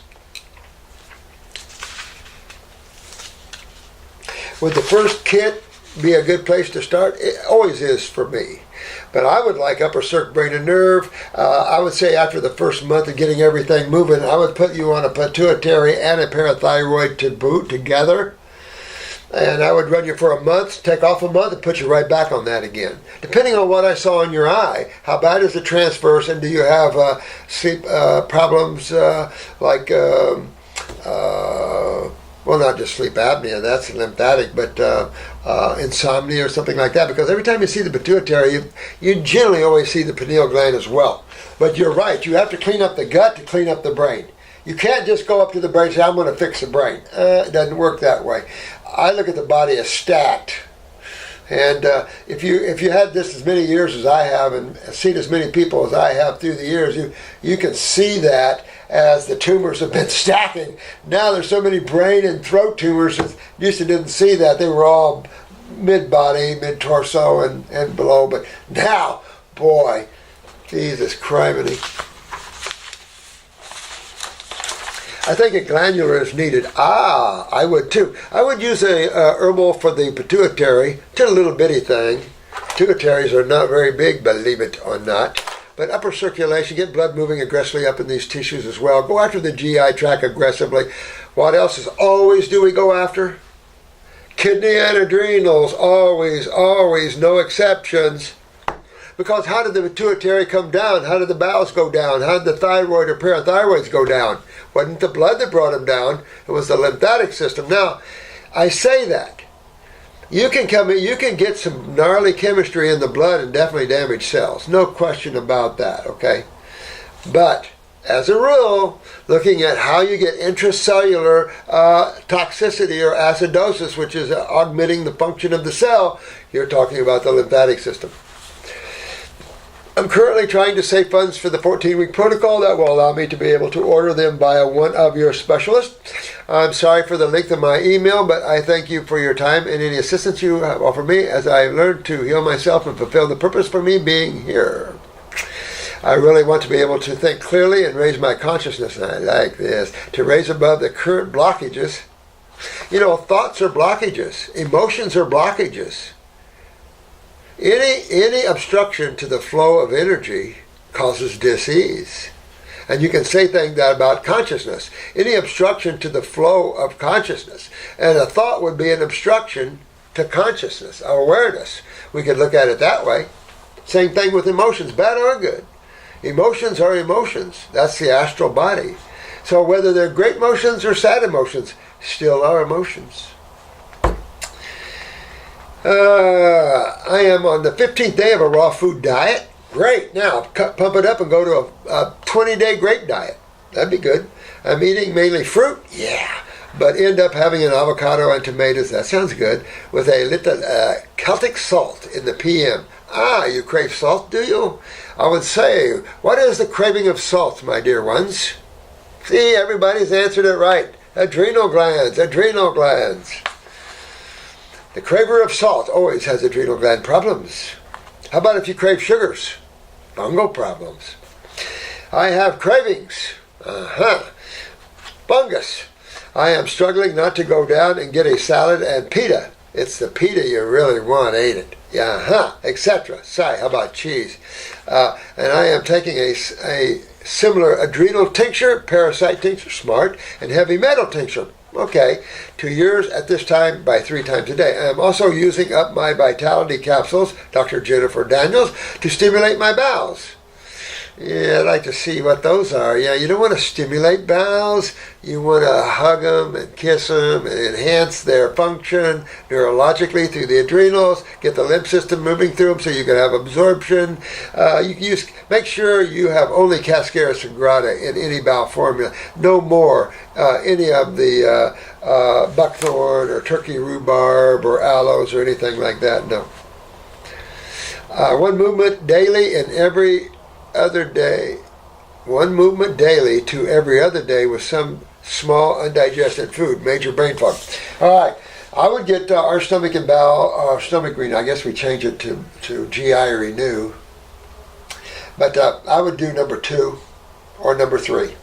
Would the first kit be a good place to start? It always is for me. But I would like upper circ, brain and nerve. I would say after the first month of getting everything moving, I would put you on a pituitary and a parathyroid to boot together. And I would run you for a month, take off a month, and put you right back on that again. Depending on what I saw in your eye, how bad is the transverse, and do you have sleep problems like, well, not just sleep apnea, that's lymphatic, but insomnia or something like that. Because every time you see the pituitary, you generally always see the pineal gland as well. But you're right, you have to clean up the gut to clean up the brain. You can't just go up to the brain and say, I'm going to fix the brain. It doesn't work that way. I look at the body as stacked. And if you had this as many years as I have and seen as many people as I have through the years, you can see that as the tumors have been stacking. Now there's so many brain and throat tumors that used to didn't see that. They were all mid-body, mid-torso and below. But now, boy, Jesus criminy. I think a glandular is needed. I would too. I would use a herbal for the pituitary, just a little bitty thing. Pituitaries are not very big, believe it or not. But upper circulation, get blood moving aggressively up in these tissues as well. Go after the GI tract aggressively. What else do we go after? Kidney and adrenals, always, no exceptions. Because how did the pituitary come down? How did the bowels go down? How did the thyroid or parathyroids go down? Wasn't the blood that brought them down. It was the lymphatic system. Now, I say that. You can get some gnarly chemistry in the blood and definitely damage cells. No question about that, okay? But, as a rule, looking at how you get intracellular toxicity or acidosis, which is augmenting the function of the cell, you're talking about the lymphatic system. I'm currently trying to save funds for the 14-week protocol that will allow me to be able to order them via one of your specialists. I'm sorry for the length of my email, but I thank you for your time and any assistance you have offered me as I learned to heal myself and fulfill the purpose for me being here. I really want to be able to think clearly and raise my consciousness, and I like this, to raise above the current blockages. You know, thoughts are blockages. Emotions are blockages. Any obstruction to the flow of energy causes dis-ease. And you can say things that about consciousness. Any obstruction to the flow of consciousness. And a thought would be an obstruction to consciousness, awareness. We could look at it that way. Same thing with emotions, bad or good. Emotions are emotions. That's the astral body. So whether they're great emotions or sad emotions, still are emotions. I am on the 15th day of a raw food diet. Great. Now, pump it up and go to a 20-day grape diet. That'd be good. I'm eating mainly fruit. Yeah. But end up having an avocado and tomatoes. That sounds good. With a little Celtic salt in the PM. You crave salt, do you? I would say, what is the craving of salt, my dear ones? See, everybody's answered it right. Adrenal glands, adrenal glands. The craver of salt always has adrenal gland problems. How about if you crave sugars? Fungal problems. I have cravings. Fungus. I am struggling not to go down and get a salad and pita. It's the pita you really want, ain't it? Etc. How about cheese? And I am taking a similar adrenal tincture, parasite tincture, smart, and heavy metal tincture. Okay, 2 years at this time by 3 times a day. I am also using up my vitality capsules, Dr. Jennifer Daniels, to stimulate my bowels. Yeah, I'd like to see what those are. Yeah, you don't want to stimulate bowels. You want to hug them and kiss them and enhance their function neurologically through the adrenals, get the lymph system moving through them so you can have absorption. You can make sure you have only Cascara sagrada in any bowel formula. No more any of the buckthorn or turkey rhubarb or aloes or anything like that. No. One movement daily and every other day. One movement daily to every other day with some small undigested food, major brain fog. All right, I would get our stomach and bowel, stomach renew. I guess we change it to GI renew. But I would do number 2 or number 3.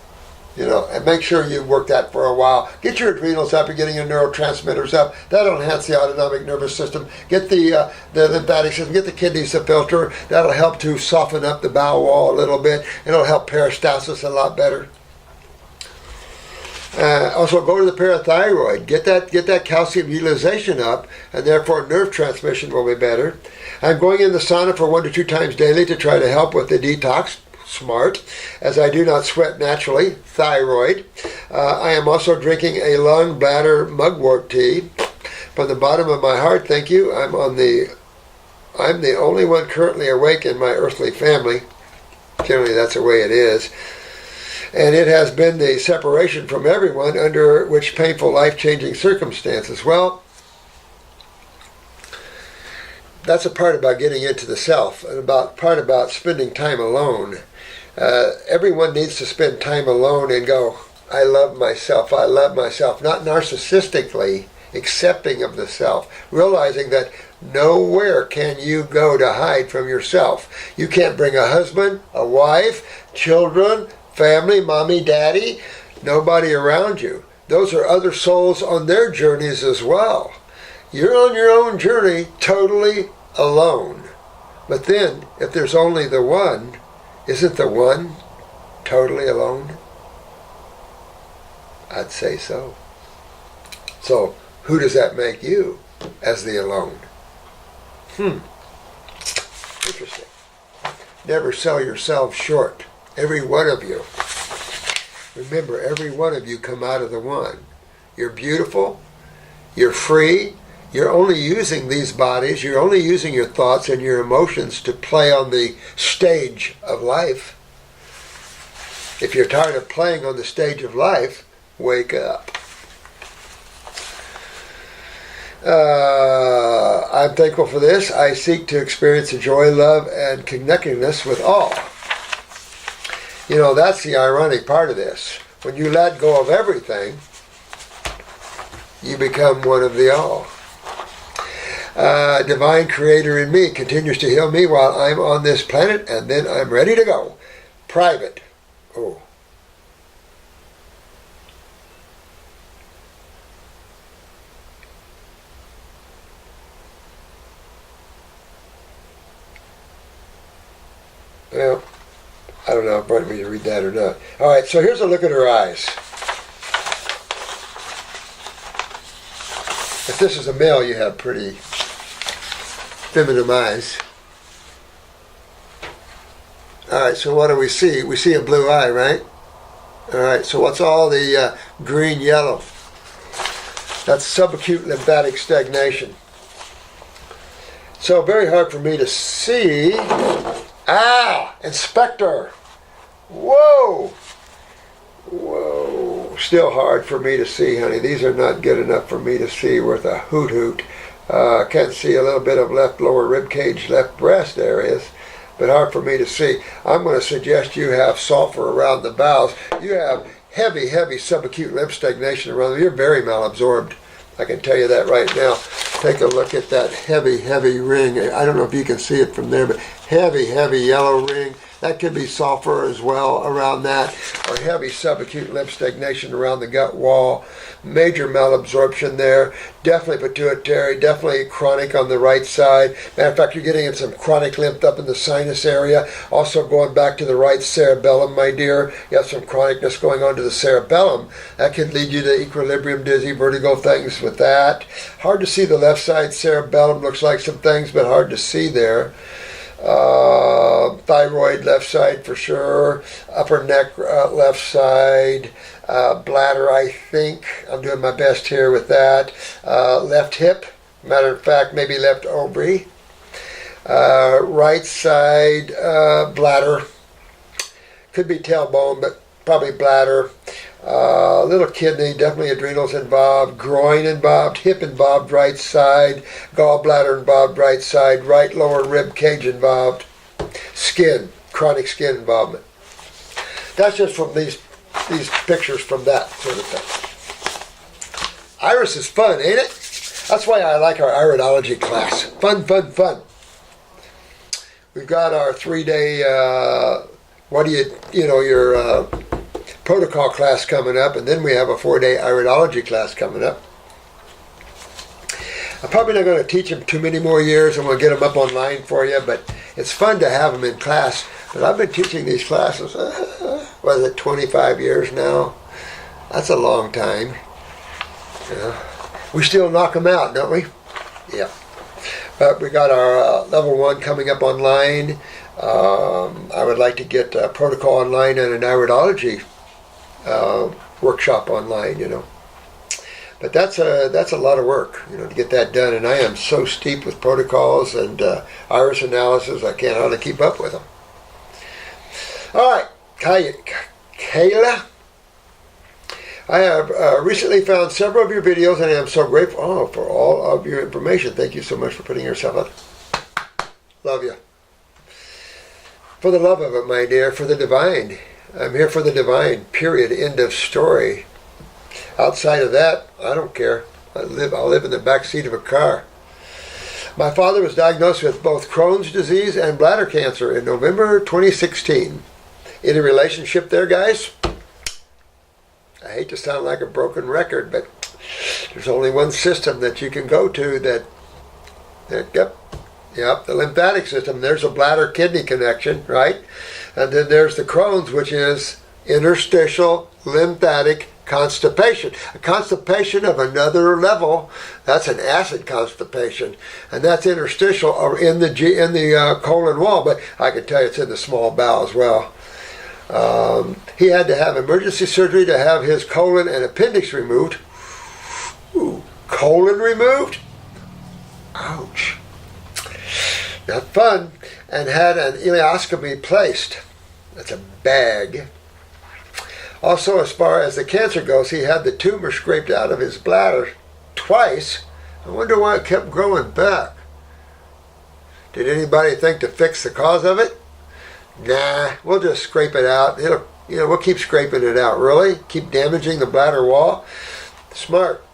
And make sure you work that for a while. Get your adrenals up, you're getting your neurotransmitters up. That'll enhance the autonomic nervous system. Get the lymphatic system, get the kidneys to filter. That'll help to soften up the bowel wall a little bit. It'll help peristalsis a lot better. Also, go to the parathyroid. Get that calcium utilization up, and therefore nerve transmission will be better. I'm going in the sauna for 1 to 2 times daily to try to help with the detox. Smart, as I do not sweat naturally. Thyroid. I am also drinking a lung bladder mugwort tea. From the bottom of my heart, thank you. I'm the only one currently awake in my earthly family. Generally, that's the way it is. And it has been the separation from everyone under which painful, life-changing circumstances. Well, that's a part about getting into the self, and part about spending time alone. Everyone needs to spend time alone and go, I love myself, not narcissistically accepting of the self, realizing that nowhere can you go to hide from yourself. You can't bring a husband, a wife, children, family, mommy, daddy, nobody around you. Those are other souls on their journeys as well. You're on your own journey totally alone. But then, if there's only the one, isn't the one totally alone? I'd say so. So, who does that make you as the alone? Interesting. Never sell yourself short. Every one of you. Remember, every one of you come out of the one. You're beautiful. You're free. You're only using these bodies, you're only using your thoughts and your emotions to play on the stage of life. If you're tired of playing on the stage of life, wake up. I'm thankful for this. I seek to experience the joy, love, and connectedness with all. That's the ironic part of this. When you let go of everything, you become one of the all. Divine Creator in me continues to heal me while I'm on this planet, and then I'm ready to go. Private. Oh. Well, I don't know if you want me to read that or not. All right, so here's a look at her eyes. If this is a male, you have pretty feminine eyes. Alright, so what do we see? We see a blue eye, right? Alright, so what's all the green, yellow? That's subacute lymphatic stagnation. So very hard for me to see. Inspector! Whoa! Still hard for me to see, honey. These are not good enough for me to see worth a hoot. Can't see a little bit of left lower rib cage, left breast areas, but hard for me to see. I'm going to suggest you have sulfur around the bowels. You have heavy subacute lymph stagnation around them. You're very malabsorbed. I can tell you that right now. Take a look at that heavy ring. I don't know if you can see it from there, but heavy yellow ring. That could be sulfur as well around that, or heavy subacute lymph stagnation around the gut wall. Major malabsorption there. Definitely pituitary, definitely chronic on the right side. Matter of fact, you're getting in some chronic lymph up in the sinus area. Also going back to the right cerebellum, my dear. You have some chronicness going on to the cerebellum. That could lead you to equilibrium, dizzy, vertigo things with that. Hard to see the left side cerebellum. Looks like some things, but hard to see there. Thyroid, left side for sure. Upper neck, left side. Bladder, I think. I'm doing my best here with that. Left hip. Matter of fact, maybe left ovary. Right side, bladder. Could be tailbone, but probably bladder. Little kidney, definitely adrenals involved. Groin involved. Hip involved, right side. Gallbladder involved, right side. Right lower rib cage involved. Skin, chronic skin involvement. That's just from these pictures from that sort of thing. Iris is fun, ain't it? That's why I like our iridology class. Fun, fun, fun. We've got our 3-day, your protocol class coming up, and then we have a 4-day iridology class coming up. I'm probably not going to teach them too many more years. I'm going to get them up online for you, but it's fun to have them in class. But I've been teaching these classes, 25 years now? That's a long time. Yeah. We still knock them out, don't we? Yeah. But we got our level 1 coming up online. I would like to get a protocol online and an iridology workshop online, But that's a lot of work, to get that done. And I am so steep with protocols and iris analysis, I can't hardly keep up with them. All right, Kayla. I have recently found several of your videos, and I am so grateful for all of your information. Thank you so much for putting yourself up. Love you. For the love of it, my dear, for the divine. I'm here for the divine, period, end of story. Outside of that, I don't care. I'll live in the back seat of a car. My father was diagnosed with both Crohn's disease and bladder cancer in November 2016. Any relationship there, guys? I hate to sound like a broken record, but there's only one system that you can go to the lymphatic system. There's a bladder-kidney connection, right? And then there's the Crohn's, which is interstitial lymphatic constipation. A constipation of another level. That's an acid constipation, and that's interstitial or in the colon wall. But I can tell you it's in the small bowel as well. He had to have emergency surgery to have his colon and appendix removed. Ooh, colon removed? Ouch. Not fun. And had an ileoscopy placed. That's a bag. Also, as far as the cancer goes, he had the tumor scraped out of his bladder twice. I wonder why it kept growing back. Did anybody think to fix the cause of it? Nah, we'll just scrape it out. We'll keep scraping it out. Really? Keep damaging the bladder wall? Smart.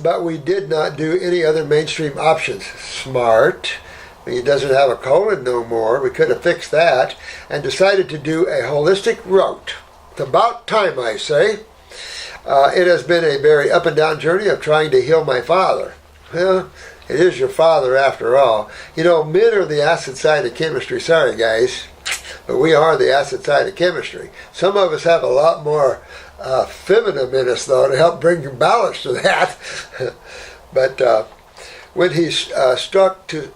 But we did not do any other mainstream options. Smart. He doesn't have a colon no more. We could have fixed that. And decided to do a holistic route. It's about time, I say. It has been a very up and down journey of trying to heal my father. Well, it is your father after all. Men are the acid side of chemistry. Sorry, guys. But we are the acid side of chemistry. Some of us have a lot more feminine in us, though, to help bring balance to that. But when he stuck to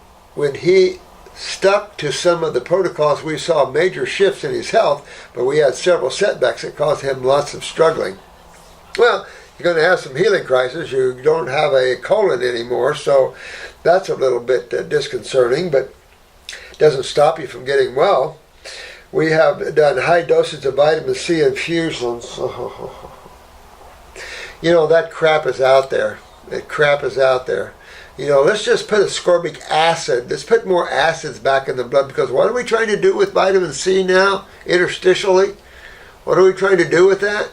some of the protocols, we saw major shifts in his health, but we had several setbacks that caused him lots of struggling. Well, you're going to have some healing crisis. You don't have a colon anymore, so that's a little bit disconcerting, but doesn't stop you from getting well. We have done high doses of vitamin C infusions. That crap is out there. That crap is out there. Let's just put ascorbic acid. Let's put more acids back in the blood, because what are we trying to do with vitamin C now, interstitially? What are we trying to do with that?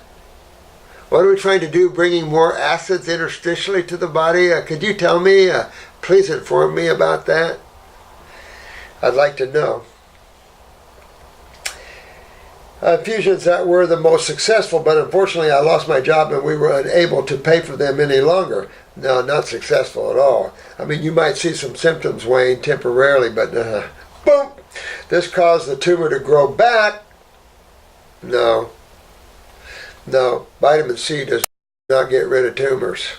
What are we trying to do, bringing more acids interstitially to the body? Could you tell me? Please inform me about that. I'd like to know. Infusions that were the most successful, but unfortunately I lost my job and we were unable to pay for them any longer. No, not successful at all. I mean, you might see some symptoms wane temporarily, but boom! This caused the tumor to grow back. No, vitamin C does not get rid of tumors.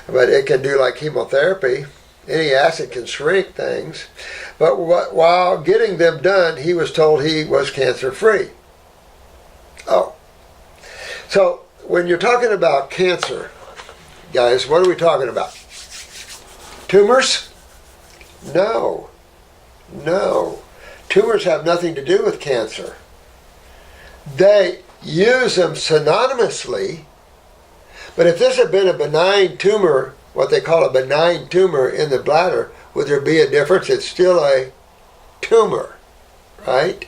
But it can do like chemotherapy. Any acid can shrink things. But while getting them done, he was told he was cancer-free. Oh. So when you're talking about cancer, guys, what are we talking about? Tumors? No. No. Tumors have nothing to do with cancer. They use them synonymously, but if this had been a benign tumor, what they call a benign tumor in the bladder, would there be a difference? It's still a tumor, right?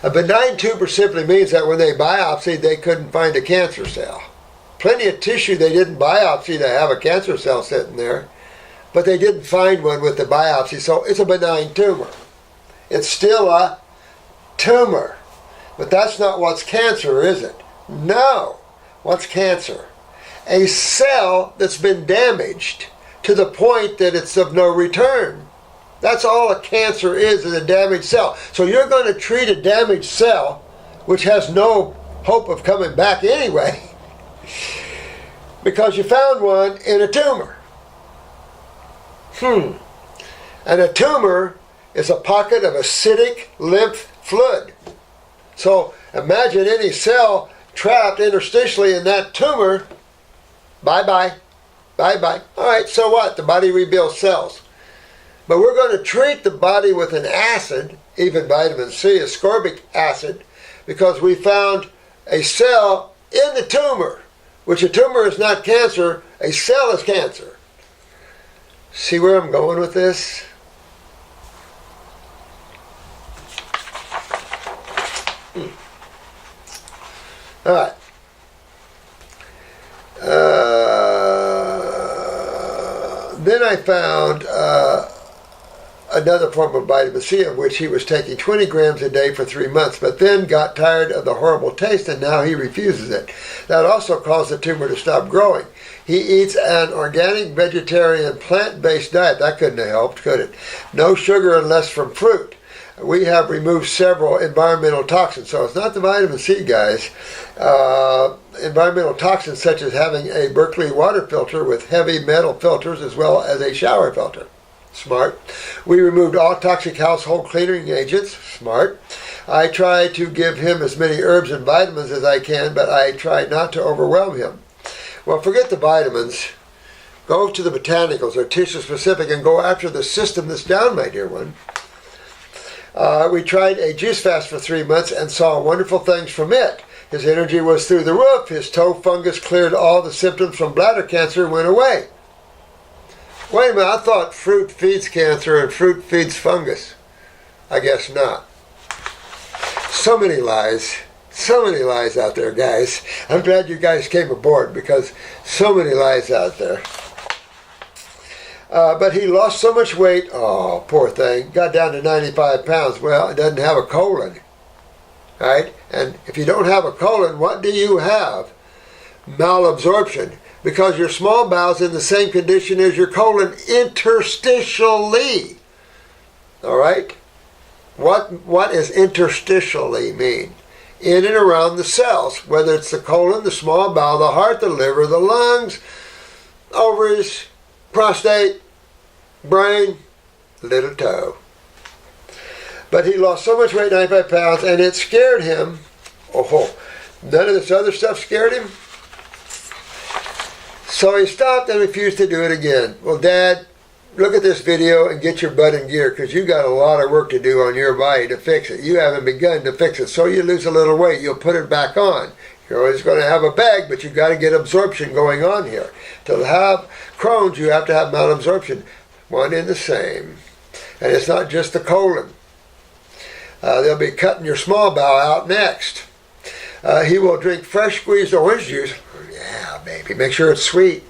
A benign tumor simply means that when they biopsied, they couldn't find a cancer cell. Plenty of tissue they didn't biopsy to have a cancer cell sitting there, but they didn't find one with the biopsy, so it's a benign tumor. It's still a tumor. But that's not what's cancer, is it? No. What's cancer? A cell that's been damaged to the point that it's of no return. That's all a cancer is a damaged cell. So you're going to treat a damaged cell, which has no hope of coming back anyway, because you found one in a tumor. And a tumor is a pocket of acidic lymph fluid. So imagine any cell trapped interstitially in that tumor. Bye-bye. Bye-bye. All right, so what? The body rebuilds cells. But we're going to treat the body with an acid, even vitamin C, ascorbic acid, because we found a cell in the tumor, which a tumor is not cancer, a cell is cancer. See where I'm going with this? All right. Then I found another form of vitamin C, of which he was taking 20 grams a day for 3 months, but then got tired of the horrible taste, and now he refuses it. That also caused the tumor to stop growing. He eats an organic, vegetarian, plant-based diet. That couldn't have helped, could it? No sugar unless from fruit. We have removed several environmental toxins. So it's not the vitamin C, guys. Environmental toxins such as having a Berkeley water filter with heavy metal filters as well as a shower filter. Smart. We removed all toxic household cleaning agents. Smart. I try to give him as many herbs and vitamins as I can, but I try not to overwhelm him. Well, forget the vitamins. Go to the botanicals or tissue specific and go after the system that's down, my dear one. We tried a juice fast for 3 months and saw wonderful things from it. His energy was through the roof. His toe fungus cleared all the symptoms from bladder cancer and went away. Wait a minute, I thought fruit feeds cancer and fruit feeds fungus. I guess not. So many lies. So many lies out there, guys. I'm glad you guys came aboard because so many lies out there. But he lost so much weight, oh, poor thing, got down to 95 pounds. Well, it doesn't have a colon, right? And if you don't have a colon, what do you have? Malabsorption, because your small bowel's in the same condition as your colon interstitially, all right? What does interstitially mean? In and around the cells, whether it's the colon, the small bowel, the heart, the liver, the lungs, ovaries, prostate, brain, little toe. But he lost so much weight, 95 pounds, and it scared him. Oh, none of this other stuff scared him. So he stopped and refused to do it again. Well, Dad, look at this video and get your butt in gear, because you got a lot of work to do on your body to fix it. You haven't begun to fix it. So you lose a little weight, you'll put it back on. You're always going to have a bag, but you've got to get absorption going on here. To have Crohn's, you have to have malabsorption. One and the same. And it's not just the colon. They'll be cutting your small bowel out next. He will drink fresh squeezed orange juice. Yeah, baby. Make sure it's sweet.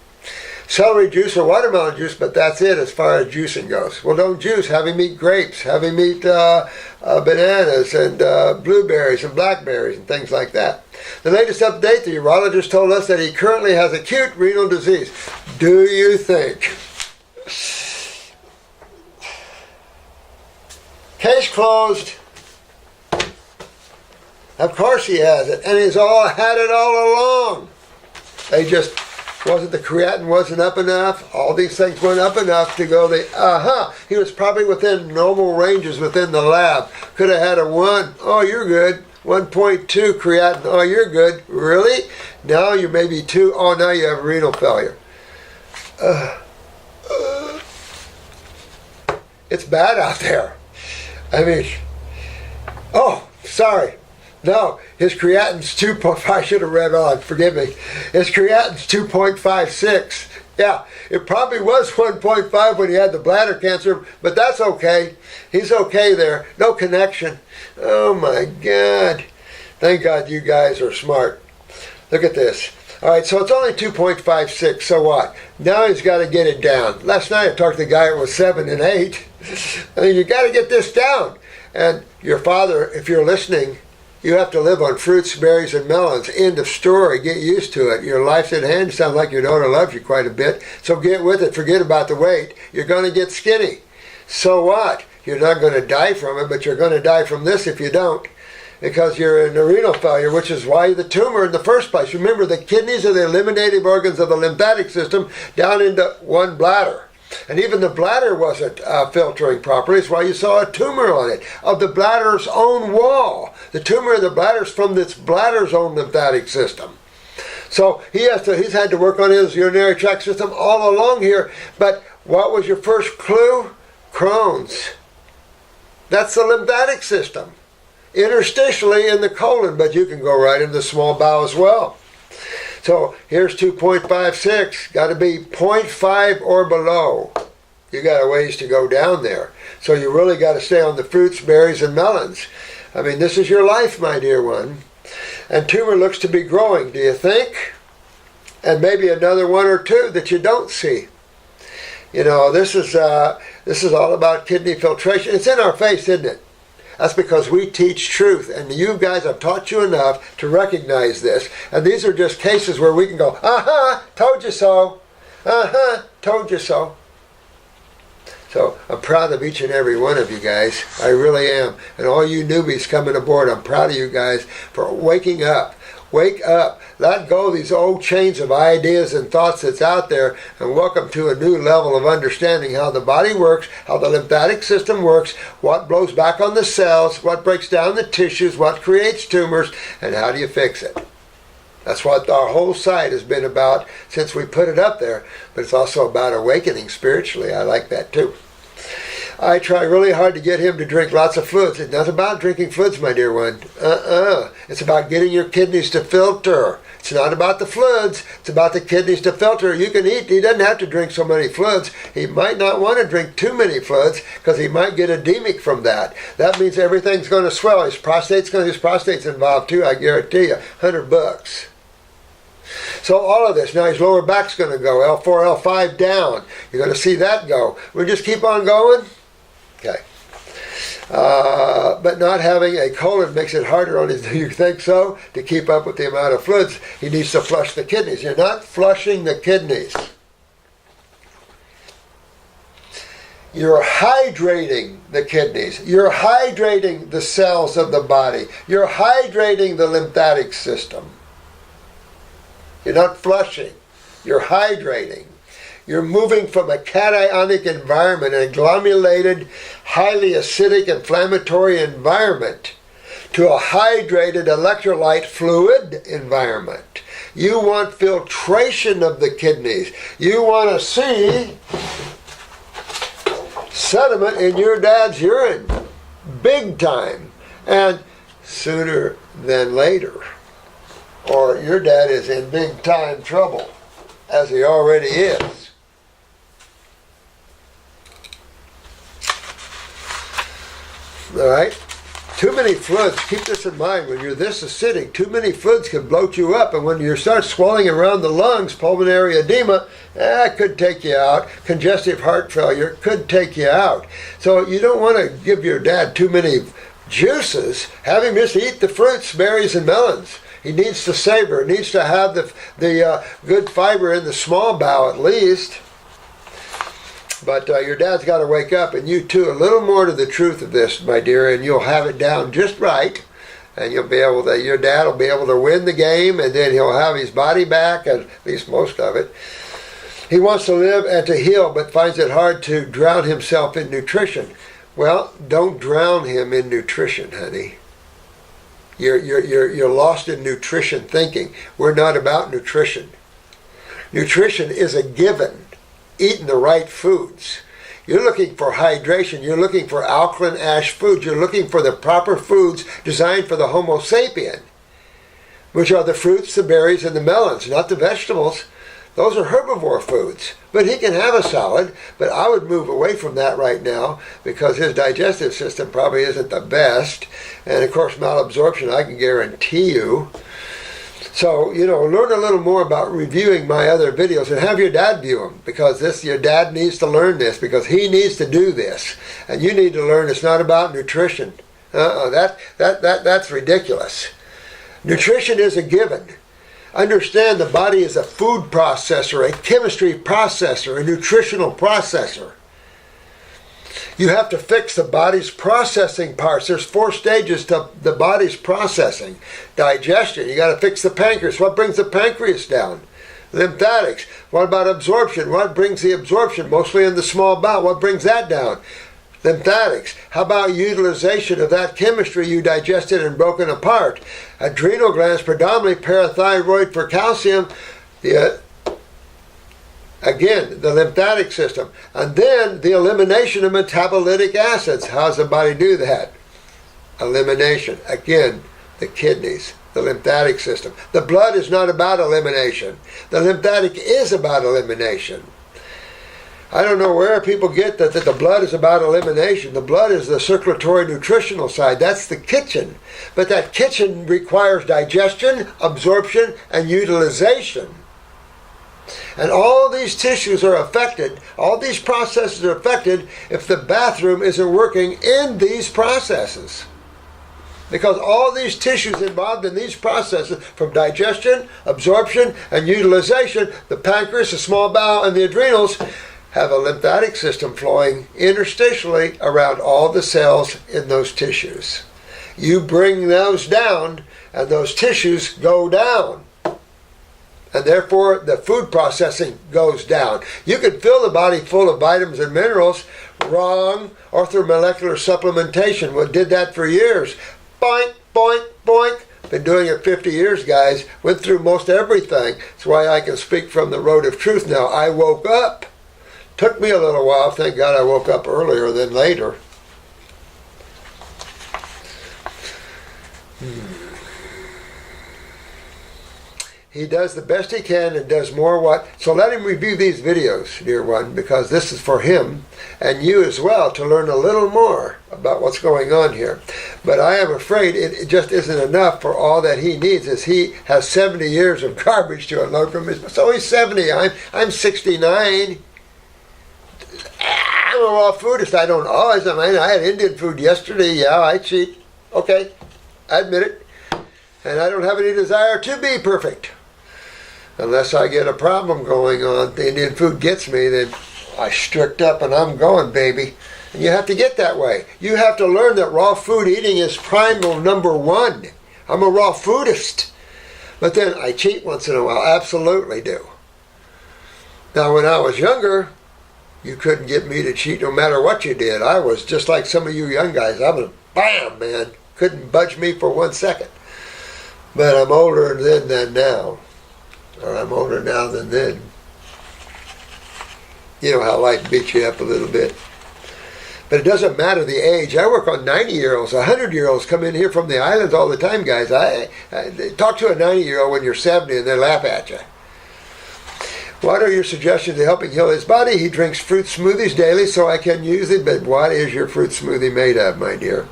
Celery juice or watermelon juice, but that's it as far as juicing goes. Well, don't juice. Have him eat grapes. Have him eat bananas and blueberries and blackberries and things like that. The latest update, the urologist told us that he currently has acute renal disease. Do you think? Case closed. Of course he has it, and he's all had it all along. They just Wasn't the creatinine wasn't up enough? All these things weren't up enough to go he was probably within normal ranges within the lab. Could have had a 1. Oh, you're good. 1.2 creatinine. Oh, you're good. Really? Now you may be 2. Oh, now you have renal failure. It's bad out there. I mean, oh, sorry. No, his creatinine's 2.5. I should have read on. Forgive me. His creatinine's 2.56. Yeah, it probably was 1.5 when he had the bladder cancer, but that's okay. He's okay there. No connection. Oh my God. Thank God you guys are smart. Look at this. All right, so it's only 2.56. So what? Now he's got to get it down. Last night I talked to the guy who was 7 and 8. I mean, you got to get this down. And your father, if you're listening, you have to live on fruits, berries, and melons. End of story. Get used to it. Your life's at hand. Sounds like your daughter loves you quite a bit. So get with it. Forget about the weight. You're going to get skinny. So what? You're not going to die from it, but you're going to die from this if you don't. Because you're in a renal failure, which is why the tumor in the first place. Remember, the kidneys are the eliminative organs of the lymphatic system down into one bladder. And even the bladder wasn't filtering properly. It's why you saw a tumor on it, of the bladder's own wall. The tumor in the bladder is from this bladder's own lymphatic system. So he's had to work on his urinary tract system all along here. But what was your first clue? Crohn's. That's the lymphatic system. Interstitially in the colon, but you can go right in the small bowel as well. So here's 2.56. Got to be 0.5 or below. You got a ways to go down there. So you really got to stay on the fruits, berries, and melons. I mean, this is your life, my dear one. And tumor looks to be growing, do you think? And maybe another 1 or 2 that you don't see. You know, this is all about kidney filtration. It's in our face, isn't it? That's because we teach truth, and you guys have taught you enough to recognize this. And these are just cases where we can go, told you so. Told you so. So I'm proud of each and every one of you guys. I really am. And all you newbies coming aboard, I'm proud of you guys for waking up. Wake up. Let go of these old chains of ideas and thoughts that's out there, and welcome to a new level of understanding how the body works, how the lymphatic system works, what blows back on the cells, what breaks down the tissues, what creates tumors, and how do you fix it. That's what our whole site has been about since we put it up there, but it's also about awakening spiritually. I like that too. I try really hard to get him to drink lots of fluids. It's not about drinking fluids, my dear one. It's about getting your kidneys to filter. It's not about the fluids. It's about the kidneys to filter. You can eat. He doesn't have to drink so many fluids. He might not want to drink too many fluids because he might get edemic from that. That means everything's going to swell. His prostate's involved too, I guarantee you. $100. So all of this, now his lower back's going to go, L4, L5 down. You're going to see that go. We just keep on going? Okay. But not having a colon makes it harder on his, do you think so? To keep up with the amount of fluids, he needs to flush the kidneys. You're not flushing the kidneys. You're hydrating the kidneys. You're hydrating the cells of the body. You're hydrating the lymphatic system. You're not flushing. You're hydrating. You're moving from a cationic environment, an agglomerated, highly acidic, inflammatory environment, to a hydrated electrolyte fluid environment. You want filtration of the kidneys. You want to see sediment in your dad's urine. Big time. And sooner than later. Or your dad is in big time trouble, as he already is. All right? Too many fluids, keep this in mind, when you're this acidic, too many fluids can bloat you up, and when you start swelling around the lungs, pulmonary edema, that could take you out. Congestive heart failure could take you out. So you don't want to give your dad too many juices. Have him just eat the fruits, berries, and melons. He needs to savor. He needs to have the good fiber in the small bowel at least. But your dad's got to wake up, and you too, a little more to the truth of this, my dear, and you'll have it down just right. and your dad will be able to win the game, and then he'll have his body back, at least most of it. He wants to live and to heal, but finds it hard to drown himself in nutrition. Well, don't drown him in nutrition, honey. You're lost in nutrition thinking. We're not about nutrition. Nutrition is a given. Eating the right foods. You're looking for hydration. You're looking for alkaline ash foods. You're looking for the proper foods designed for the Homo sapien, which are the fruits, the berries, and the melons, not the vegetables. Those are herbivore foods. But he can have a salad, but I would move away from that right now because his digestive system probably isn't the best. And of course, malabsorption, I can guarantee you. So, learn a little more about reviewing my other videos and have your dad view them, because your dad needs to learn this, because he needs to do this. And you need to learn it's not about nutrition. That's ridiculous. Nutrition is a given. Understand the body is a food processor, a chemistry processor, a nutritional processor. You have to fix the body's processing parts. There's 4 stages to the body's processing. Digestion, you got to fix the pancreas. What brings the pancreas down? Lymphatics. What about absorption? What brings the absorption? Mostly in the small bowel. What brings that down? Lymphatics. How about utilization of that chemistry you digested and broken apart? Adrenal glands, predominantly parathyroid for calcium. Again, the lymphatic system. And then the elimination of metabolitic acids. How does the body do that? Elimination. Again, the kidneys, the lymphatic system. The blood is not about elimination. The lymphatic is about elimination. I don't know where people get that the blood is about elimination. The blood is the circulatory nutritional side. That's the kitchen. But that kitchen requires digestion, absorption, and utilization. And all these tissues are affected, all these processes are affected if the bathroom isn't working in these processes. Because all these tissues involved in these processes, from digestion, absorption, and utilization, the pancreas, the small bowel, and the adrenals, have a lymphatic system flowing interstitially around all the cells in those tissues. You bring those down, and those tissues go down. And therefore, the food processing goes down. You can fill the body full of vitamins and minerals. Wrong. Orthomolecular supplementation. We did that for years. Boink, boink, boink. Been doing it 50 years, guys. Went through most everything. That's why I can speak from the road of truth now. I woke up. Took me a little while. Thank God I woke up earlier than later. He does the best he can and does more what. So let him review these videos, dear one, because this is for him and you as well to learn a little more about what's going on here. But I am afraid it just isn't enough for all that he needs, as he has 70 years of garbage to unload from his. So he's 70. I'm 69. I'm a raw foodist. I don't always. I had Indian food yesterday. Yeah, I cheat. Okay, I admit it. And I don't have any desire to be perfect. Unless I get a problem going on, the Indian food gets me, then I strict up and I'm going, baby. And you have to get that way. You have to learn that raw food eating is primal number 1. I'm a raw foodist. But then I cheat once in a while. Absolutely do. Now, when I was younger, you couldn't get me to cheat no matter what you did. I was just like some of you young guys. I was, bam, man. Couldn't budge me for 1 second. But I'm older then than now. Or I'm older now than then. You know how life beats you up a little bit. But it doesn't matter the age. I work on 90-year-olds. 100-year-olds come in here from the islands all the time, guys. I talk to a 90-year-old when you're 70 and they laugh at you. What are your suggestions to helping heal his body? He drinks fruit smoothies daily, so I can use it. But what is your fruit smoothie made of, my dear?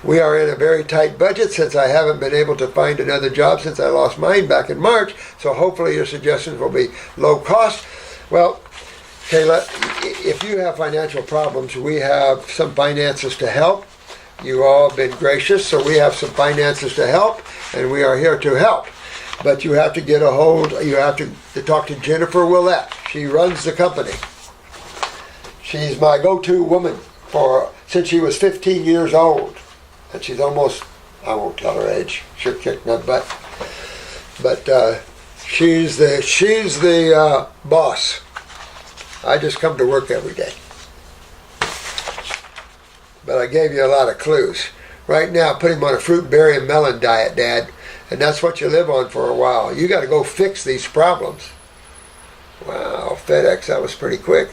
We are in a very tight budget since I haven't been able to find another job since I lost mine back in March. So hopefully your suggestions will be low cost. Well, Kayla, if you have financial problems, we have some finances to help. You all have been gracious, so we have some finances to help, and we are here to help. But you have to get a hold, you have to talk to Jennifer Willett. She runs the company. She's my go-to woman since she was 15 years old. And she's almost I won't tell her age. She'll kick my butt. But she's the boss. I just come to work every day. But I gave you a lot of clues. Right now, put him on a fruit, berry, and melon diet, Dad. And that's what you live on for a while. You got to go fix these problems. Wow, FedEx, that was pretty quick.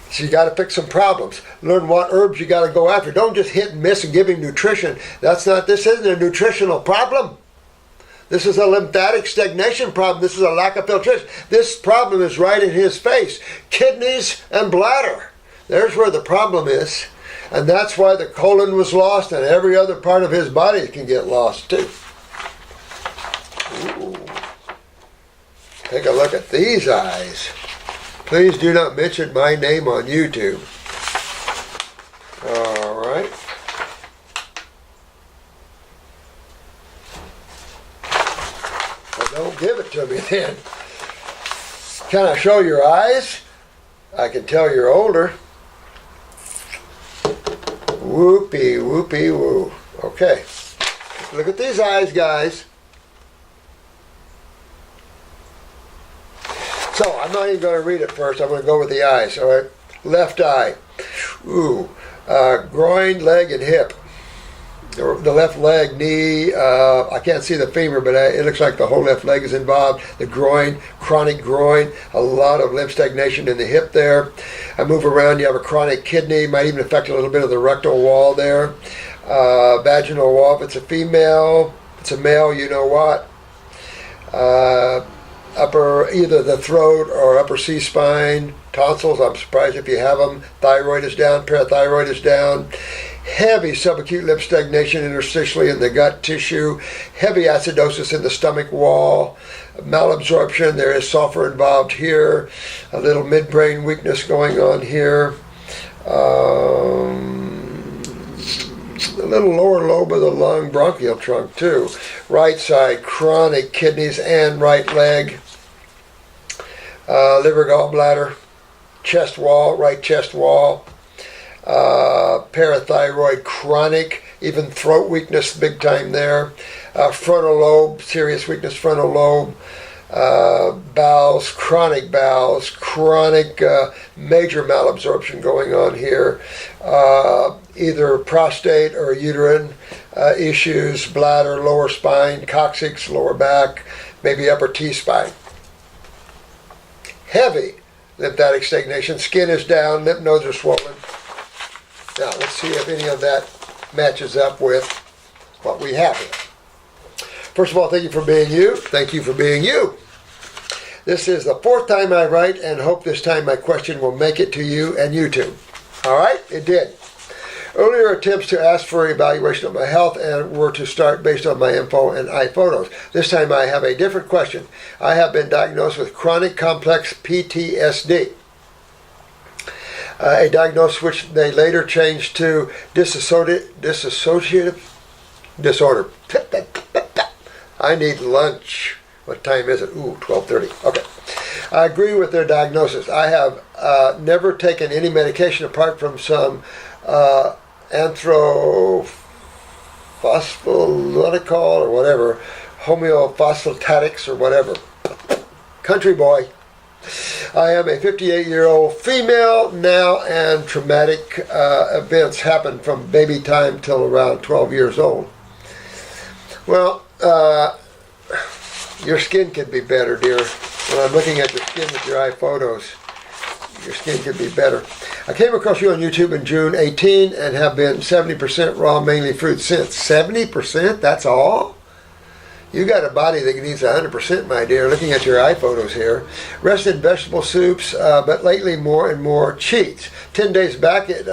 So you got to fix some problems. Learn what herbs you got to go after. Don't just hit and miss and give him nutrition. This isn't a nutritional problem. This is a lymphatic stagnation problem. This is a lack of filtration. This problem is right in his face. Kidneys and bladder. There's where the problem is. And that's why the colon was lost, and every other part of his body can get lost too. Ooh. Take a look at these eyes. Please do not mention my name on YouTube. All right. Well, don't give it to me then. Can I show your eyes? I can tell you're older. Whoopee, whoopee, woo. Okay. Look at these eyes, guys. So, I'm not even going to read it first. I'm going to go with the eyes. All right. Left eye. Ooh. Groin, leg, and hip. The left leg, knee. I can't see the femur, but it looks like the whole left leg is involved. The groin, chronic groin. A lot of lymph stagnation in the hip there. I move around. You have a chronic kidney. Might even affect a little bit of the rectal wall there. Vaginal wall. If it's a female, if it's a male, you know what. Upper, either the throat or upper C-spine, tonsils, I'm surprised if you have them. Thyroid is down, parathyroid is down. Heavy subacute lymph stagnation interstitially in the gut tissue. Heavy acidosis in the stomach wall. Malabsorption, there is sulfur involved here. A little midbrain weakness going on here. A little lower lobe of the lung, bronchial trunk too. Right side, chronic kidneys and right leg. Liver, gallbladder, chest wall, right chest wall. Parathyroid, chronic, even throat weakness big time there. Frontal lobe, serious weakness, frontal lobe. Bowels, chronic major malabsorption going on here. Either prostate or uterine issues, bladder, lower spine, coccyx, lower back, maybe upper T-spine. Heavy lymphatic stagnation, skin is down, lymph nodes are swollen. Now let's see if any of that matches up with what we have here. First of all, thank you for being you. Thank you for being you. This is the 4th time I write, and hope this time my question will make it to you and YouTube. All right? It did. Earlier attempts to ask for evaluation of my health and were to start based on my info and iPhotos. This time I have a different question. I have been diagnosed with chronic complex PTSD. A diagnosis which they later changed to dissociative disorder. I need lunch. What time is it? Ooh, 12:30. Okay. I agree with their diagnosis. I have never taken any medication apart from some anthrophospholiticol or whatever, homeophosphatics or whatever. Country boy. I am a 58-year-old female now, and traumatic events happened from baby time till around 12 years old. Well, your skin could be better, dear. When I'm looking at your skin with your iPhotos, your skin could be better. I came across you on YouTube in June 18 and have been 70% raw, mainly fruit since. 70%? That's all? You got a body that needs 100%, my dear, looking at your iPhotos here. Rest in vegetable soups, but lately more and more cheats. 10 days back, it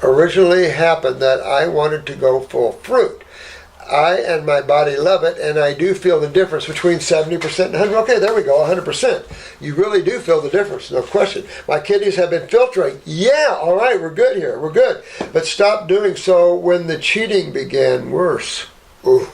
originally happened that I wanted to go full fruit. I and my body love it, and I do feel the difference between 70% and 100%. Okay, there we go, 100%. You really do feel the difference, no question. My kidneys have been filtering. Yeah, all right, we're good here, we're good. But stop doing so when the cheating began worse. Ooh,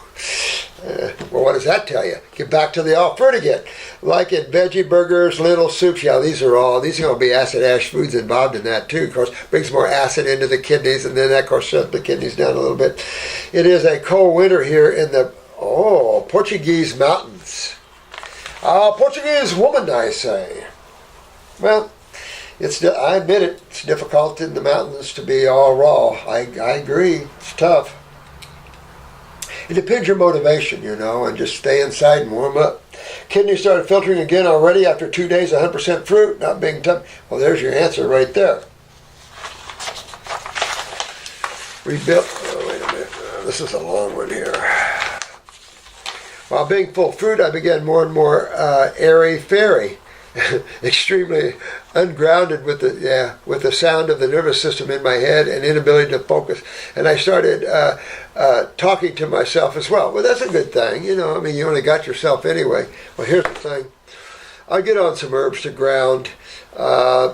Well, what does that tell you? Get back to the all fruit again. Like in veggie burgers, little soups. Yeah, these are going to be acid-ash foods involved in that too. Of course, brings more acid into the kidneys, and then that, of course, shuts the kidneys down a little bit. It is a cold winter here in the Portuguese mountains. Portuguese woman, I say. Well, I admit it. It's difficult in the mountains to be all raw. I agree. It's tough. It depends your motivation, and just stay inside and warm up. Kidneys started filtering again already after 2 days, 100% fruit, not being tough. Well, there's your answer right there. Rebuilt. Oh, wait a minute. This is a long one here. While being full of fruit, I began more and more airy-fairy. Extremely ungrounded with the sound of the nervous system in my head and inability to focus. And I started talking to myself as well. Well, that's a good thing, you only got yourself anyway. Well, here's the thing. I'll get on some herbs to ground.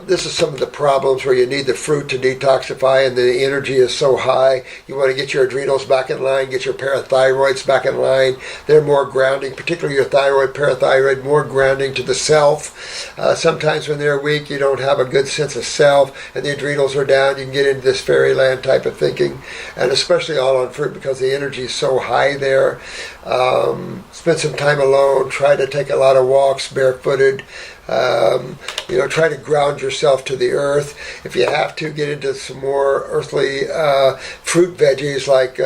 This is some of the problems where you need the fruit to detoxify and the energy is so high. You want to get your adrenals back in line, get your parathyroids back in line. They're more grounding, particularly your thyroid, parathyroid, more grounding to the self. Sometimes when they're weak, you don't have a good sense of self and the adrenals are down. You can get into this fairyland type of thinking, and especially all on fruit because the energy is so high there. Spend some time alone. Try to take a lot of walks barefooted. Try to ground yourself to the earth. If you have to, get into some more earthly fruit veggies like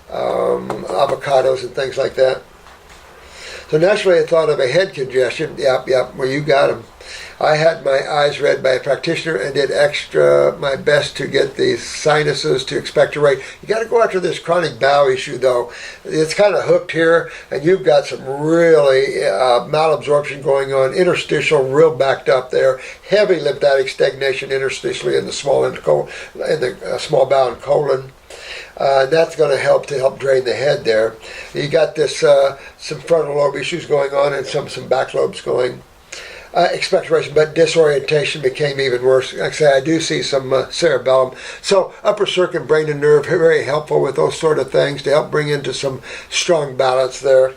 avocados and things like that. So naturally I thought of a head congestion. Yep, well, you got them. I had my eyes read by a practitioner and did my best to get the sinuses to expectorate. You got to go after this chronic bowel issue, though. It's kind of hooked here, and you've got some really malabsorption going on, interstitial, real backed up there, heavy lymphatic stagnation interstitially in the small small bowel and colon. That's going to help drain the head there. You got this some frontal lobe issues going on and some back lobes going. Expectoration, but disorientation became even worse. Like I say, I do see some cerebellum. So upper circuit, brain and nerve, very helpful with those sort of things to help bring into some strong balance there.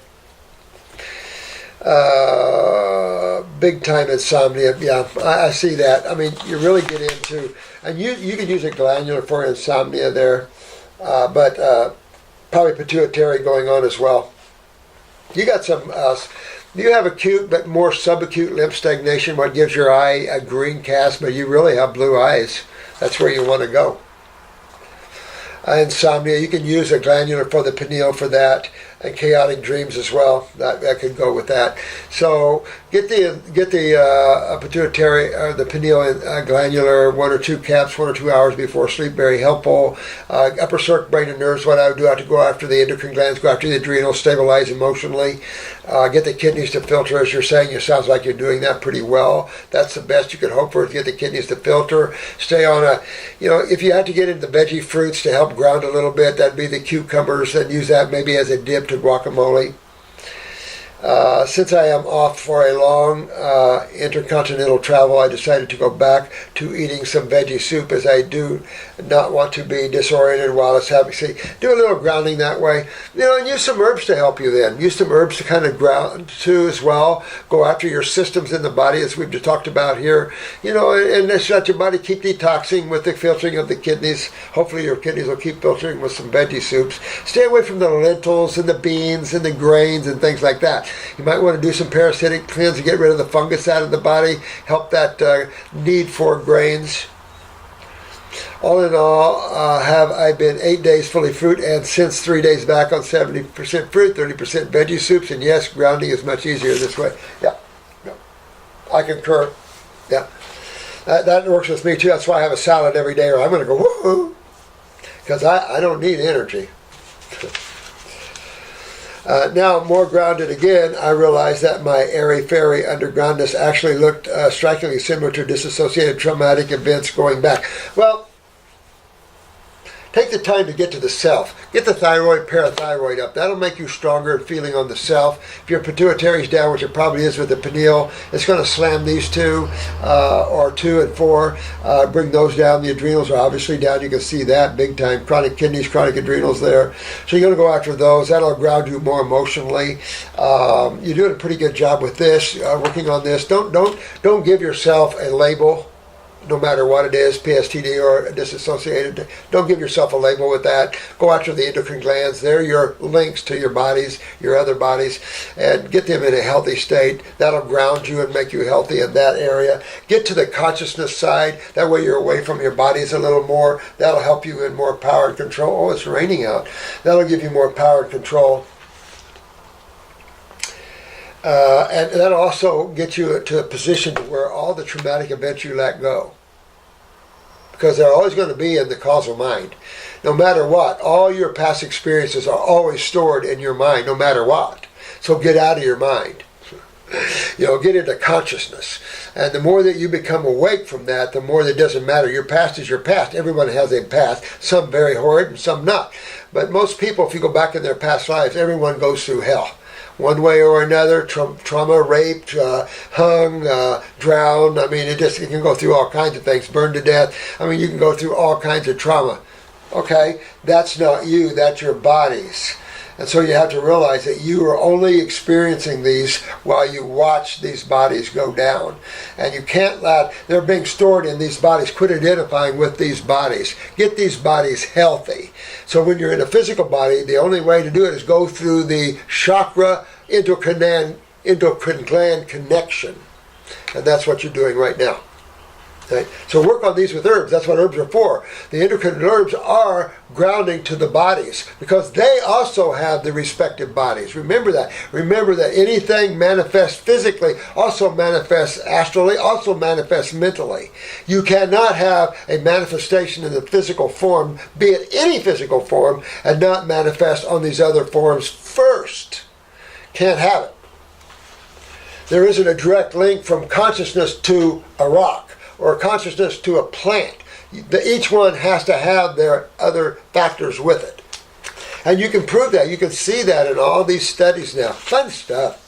Big time insomnia. Yeah, I see that. I mean, you really get into, and you can use a glandular for insomnia there, but probably pituitary going on as well. You got some. You have acute but more subacute lymph stagnation, what gives your eye a green cast, but you really have blue eyes. That's where you want to go. Insomnia, you can use a glandular for the pineal for that, and chaotic dreams as well. That could go with that. So get the pituitary, the pineal glandular 1 or 2 caps, 1 or 2 hours before sleep. Very helpful. Upper circuit, brain and nerves. What I would do, I have to go after the endocrine glands, go after the adrenals, stabilize emotionally. Get the kidneys to filter, as you're saying. It sounds like you're doing that pretty well. That's the best you could hope for, to get the kidneys to filter. Stay on if you have to get into the veggie fruits to help ground a little bit, that'd be the cucumbers, and use that maybe as a dip to guacamole. Since I am off for a long intercontinental travel, I decided to go back to eating some veggie soup, as I do not want to be disoriented while it's happening. See, do a little grounding that way. And use some herbs to help you then. Use some herbs to kind of ground too as well. Go after your systems in the body, as we've just talked about here. And just let your body keep detoxing with the filtering of the kidneys. Hopefully your kidneys will keep filtering with some veggie soups. Stay away from the lentils and the beans and the grains and things like that. You might want to do some parasitic cleanse to get rid of the fungus out of the body, help that need for grains. All in all, have I been 8 days fully fruit, and since 3 days back on 70% fruit, 30% veggie soups, and yes, grounding is much easier this way. Yeah. I concur. Yeah. That works with me too. That's why I have a salad every day, or I'm going to go woo-hoo, because I don't need energy. Now, more grounded again, I realized that my airy-fairy undergroundness actually looked strikingly similar to disassociated traumatic events going back. Well, Take the time to get to the self. Get the thyroid, parathyroid up. That'll make you stronger and feeling on the self. If your pituitary's down, which it probably is with the pineal, it's going to slam these two, or 2 and 4. Bring those down. The adrenals are obviously down. You can see that big time. Chronic kidneys, chronic adrenals there. So you're going to go after those. That'll ground you more emotionally. You're doing a pretty good job with this, working on this. Don't give yourself a label. No matter what it is, PSTD or disassociated, don't give yourself a label with that. Go after the endocrine glands. They're your links to your bodies, your other bodies, and get them in a healthy state. That'll ground you and make you healthy in that area. Get to the consciousness side. That way you're away from your bodies a little more. That'll help you in more power and control. Oh, it's raining out. That'll give you more power and control. And that'll also get you to a position where all the traumatic events you let go. Because they're always going to be in the causal mind. No matter what, all your past experiences are always stored in your mind, no matter what. So get out of your mind. Get into consciousness. And the more that you become awake from that, the more that it doesn't matter. Your past is your past. Everyone has a past. Some very horrid and some not. But most people, if you go back in their past lives, everyone goes through hell. One way or another, trauma, raped, hung, drowned. I mean, it can go through all kinds of things, burned to death. I mean, you can go through all kinds of trauma. Okay? That's not you, that's your bodies. And so you have to realize that you are only experiencing these while you watch these bodies go down. And you can't let, they're being stored in these bodies. Quit identifying with these bodies. Get these bodies healthy. So when you're in a physical body, the only way to do it is go through the chakra endocrine gland connection. And that's what you're doing right now. Okay? So work on these with herbs. That's what herbs are for. The endocrine herbs are grounding to the bodies because they also have the respective bodies. Remember that. Remember that anything manifests physically also manifests astrally, also manifests mentally. You cannot have a manifestation in the physical form, be it any physical form, and not manifest on these other forms first. Can't have it. There isn't a direct link from consciousness to a rock or consciousness to a plant. Each one has to have their other factors with it. And you can prove that. You can see that in all these studies now. Fun stuff.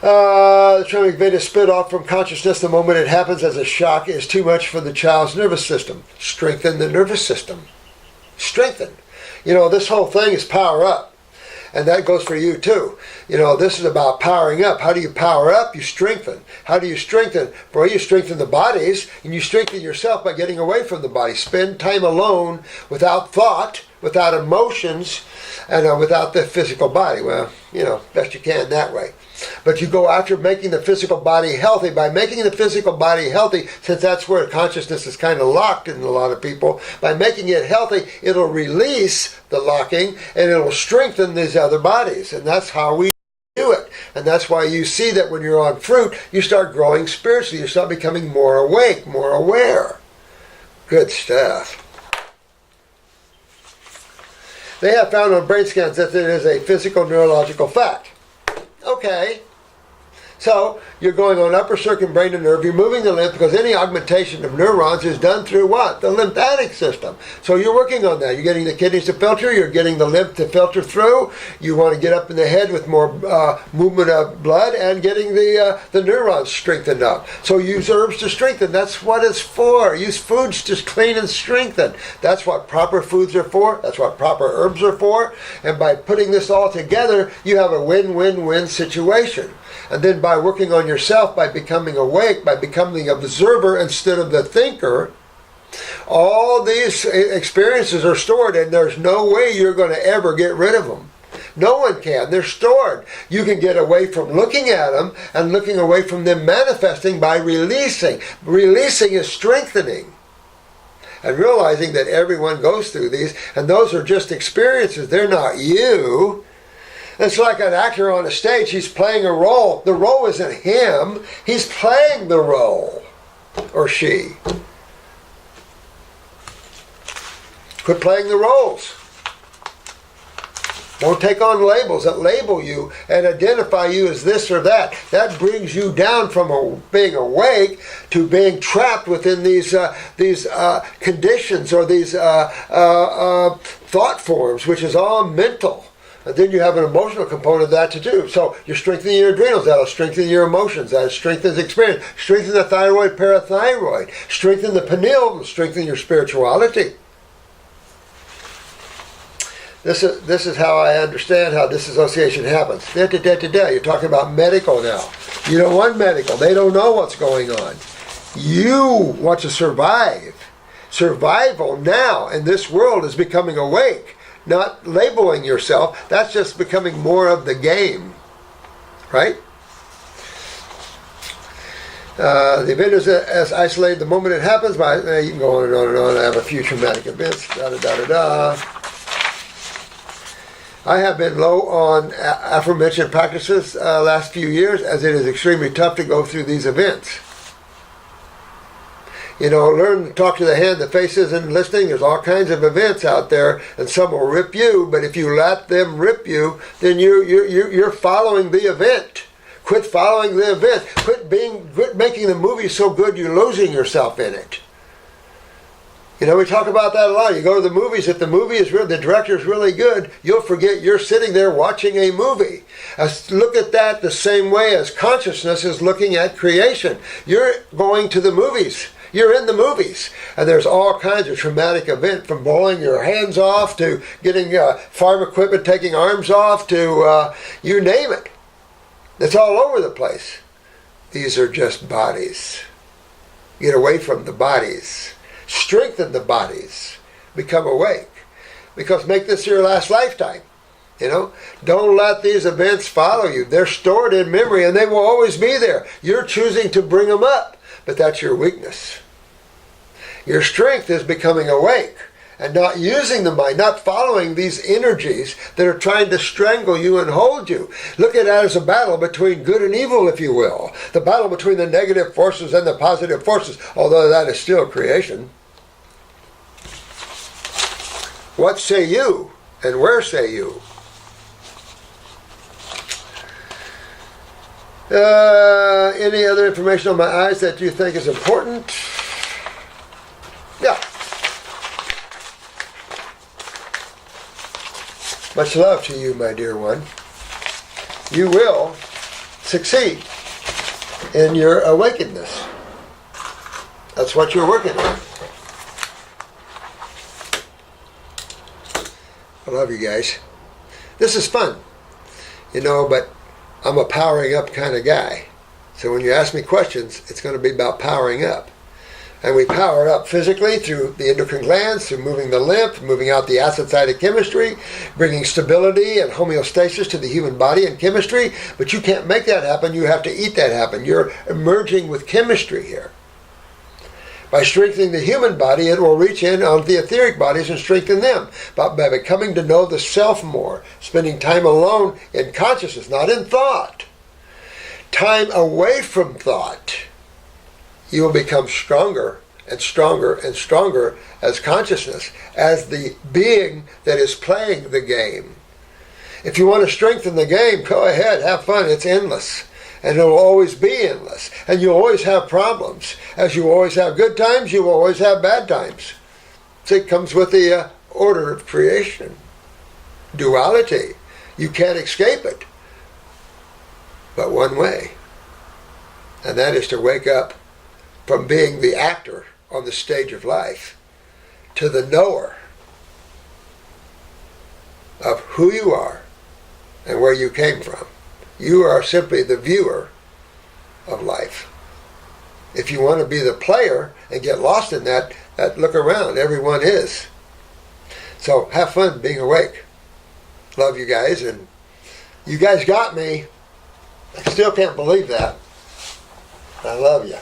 The traumatic event is split off from consciousness the moment it happens as a shock is too much for the child's nervous system. Strengthen the nervous system. Strengthen. This whole thing is power up. And that goes for you too. This is about powering up. How do you power up? You strengthen. How do you strengthen? Well, you strengthen the bodies, and you strengthen yourself by getting away from the body. Spend time alone without thought, without emotions, and without the physical body. Well, best you can that way. But you go after making the physical body healthy. By making the physical body healthy, since that's where consciousness is kind of locked in a lot of people, by making it healthy, it'll release the locking and it'll strengthen these other bodies. And that's how we do it. And that's why you see that when you're on fruit, you start growing spiritually. You start becoming more awake, more aware. Good stuff. They have found on brain scans that it is a physical neurological fact. Okay, so you're going on upper circumbrain and nerve, you're moving the lymph because any augmentation of neurons is done through what? The lymphatic system. So you're working on that. You're getting the kidneys to filter, you're getting the lymph to filter through. You want to get up in the head with more movement of blood and getting the neurons strengthened up. So use herbs to strengthen. That's what it's for. Use foods to clean and strengthen. That's what proper foods are for. That's what proper herbs are for. And by putting this all together, you have a win-win-win situation. And then by working on yourself, by becoming awake, by becoming the observer instead of the thinker, all these experiences are stored and there's no way you're going to ever get rid of them. No one can. They're stored. You can get away from looking at them and looking away from them manifesting by releasing. Releasing is strengthening. And realizing that everyone goes through these, and those are just experiences. They're not you. It's like an actor on a stage. He's playing a role. The role isn't him. He's playing the role. Or she. Quit playing the roles. Won't take on labels that label you and identify you as this or that. That brings you down from being awake to being trapped within these conditions or these thought forms, which is all mental. And then you have an emotional component of that to do. So you're strengthening your adrenals. That'll strengthen your emotions. That'll strengthen experience. Strengthen the thyroid, parathyroid. Strengthen the pineal. Strengthen your spirituality. This is how I understand how disassociation happens. You're talking about medical now. You don't want medical. They don't know what's going on. You want to survive. Survival now in this world is becoming awake, not labeling yourself. That's just becoming more of the game. Right? The event is as isolated the moment it happens. But you can go on and on and on. I have a few traumatic events. I have been low on aforementioned practices last few years, as it is extremely tough to go through these events. Learn to talk to the hand. The face isn't listening. There's all kinds of events out there, and some will rip you. But if you let them rip you, then you're following the event. Quit following the event. Quit making the movie so good you're losing yourself in it. We talk about that a lot. You go to the movies, if the movie is the director's really good, you'll forget you're sitting there watching a movie. Look at that the same way as consciousness is looking at creation. You're going to the movies. You're in the movies. And there's all kinds of traumatic events, from blowing your hands off to getting farm equipment, taking arms off, to you name it. It's all over the place. These are just bodies. Get away from the bodies. Strengthen the bodies. Become awake. Because make this your last lifetime. Don't let these events follow you. They're stored in memory and they will always be there. You're choosing to bring them up, but that's your weakness. Your strength is becoming awake and not using the mind, not following these energies that are trying to strangle you and hold you. Look at it as a battle between good and evil, if you will. The battle between the negative forces and the positive forces, although that is still creation. What say you, and where say you? Any other information on my eyes that you think is important? Yeah. Much love to you, my dear one. You will succeed in your awakenedness. That's what you're working on. I love you guys. This is fun, but I'm a powering up kind of guy. So when you ask me questions, it's going to be about powering up. And we power up physically through the endocrine glands, through moving the lymph, moving out the acid side of chemistry, bringing stability and homeostasis to the human body and chemistry. But you can't make that happen. You have to eat that happen. You're merging with chemistry here. By strengthening the human body, it will reach in on the etheric bodies and strengthen them. But by becoming to know the self more, spending time alone in consciousness, not in thought, time away from thought, you will become stronger and stronger and stronger as consciousness, as the being that is playing the game. If you want to strengthen the game, go ahead, have fun, it's endless. And it will always be endless. And you'll always have problems. As you always have good times, you will always have bad times. So it comes with the order of creation. Duality. You can't escape it. But one way. And that is to wake up from being the actor on the stage of life to the knower of who you are and where you came from. You are simply the viewer of life. If you want to be the player and get lost in that, look around. Everyone is. So have fun being awake. Love you guys, and you guys got me. I still can't believe that. I love you.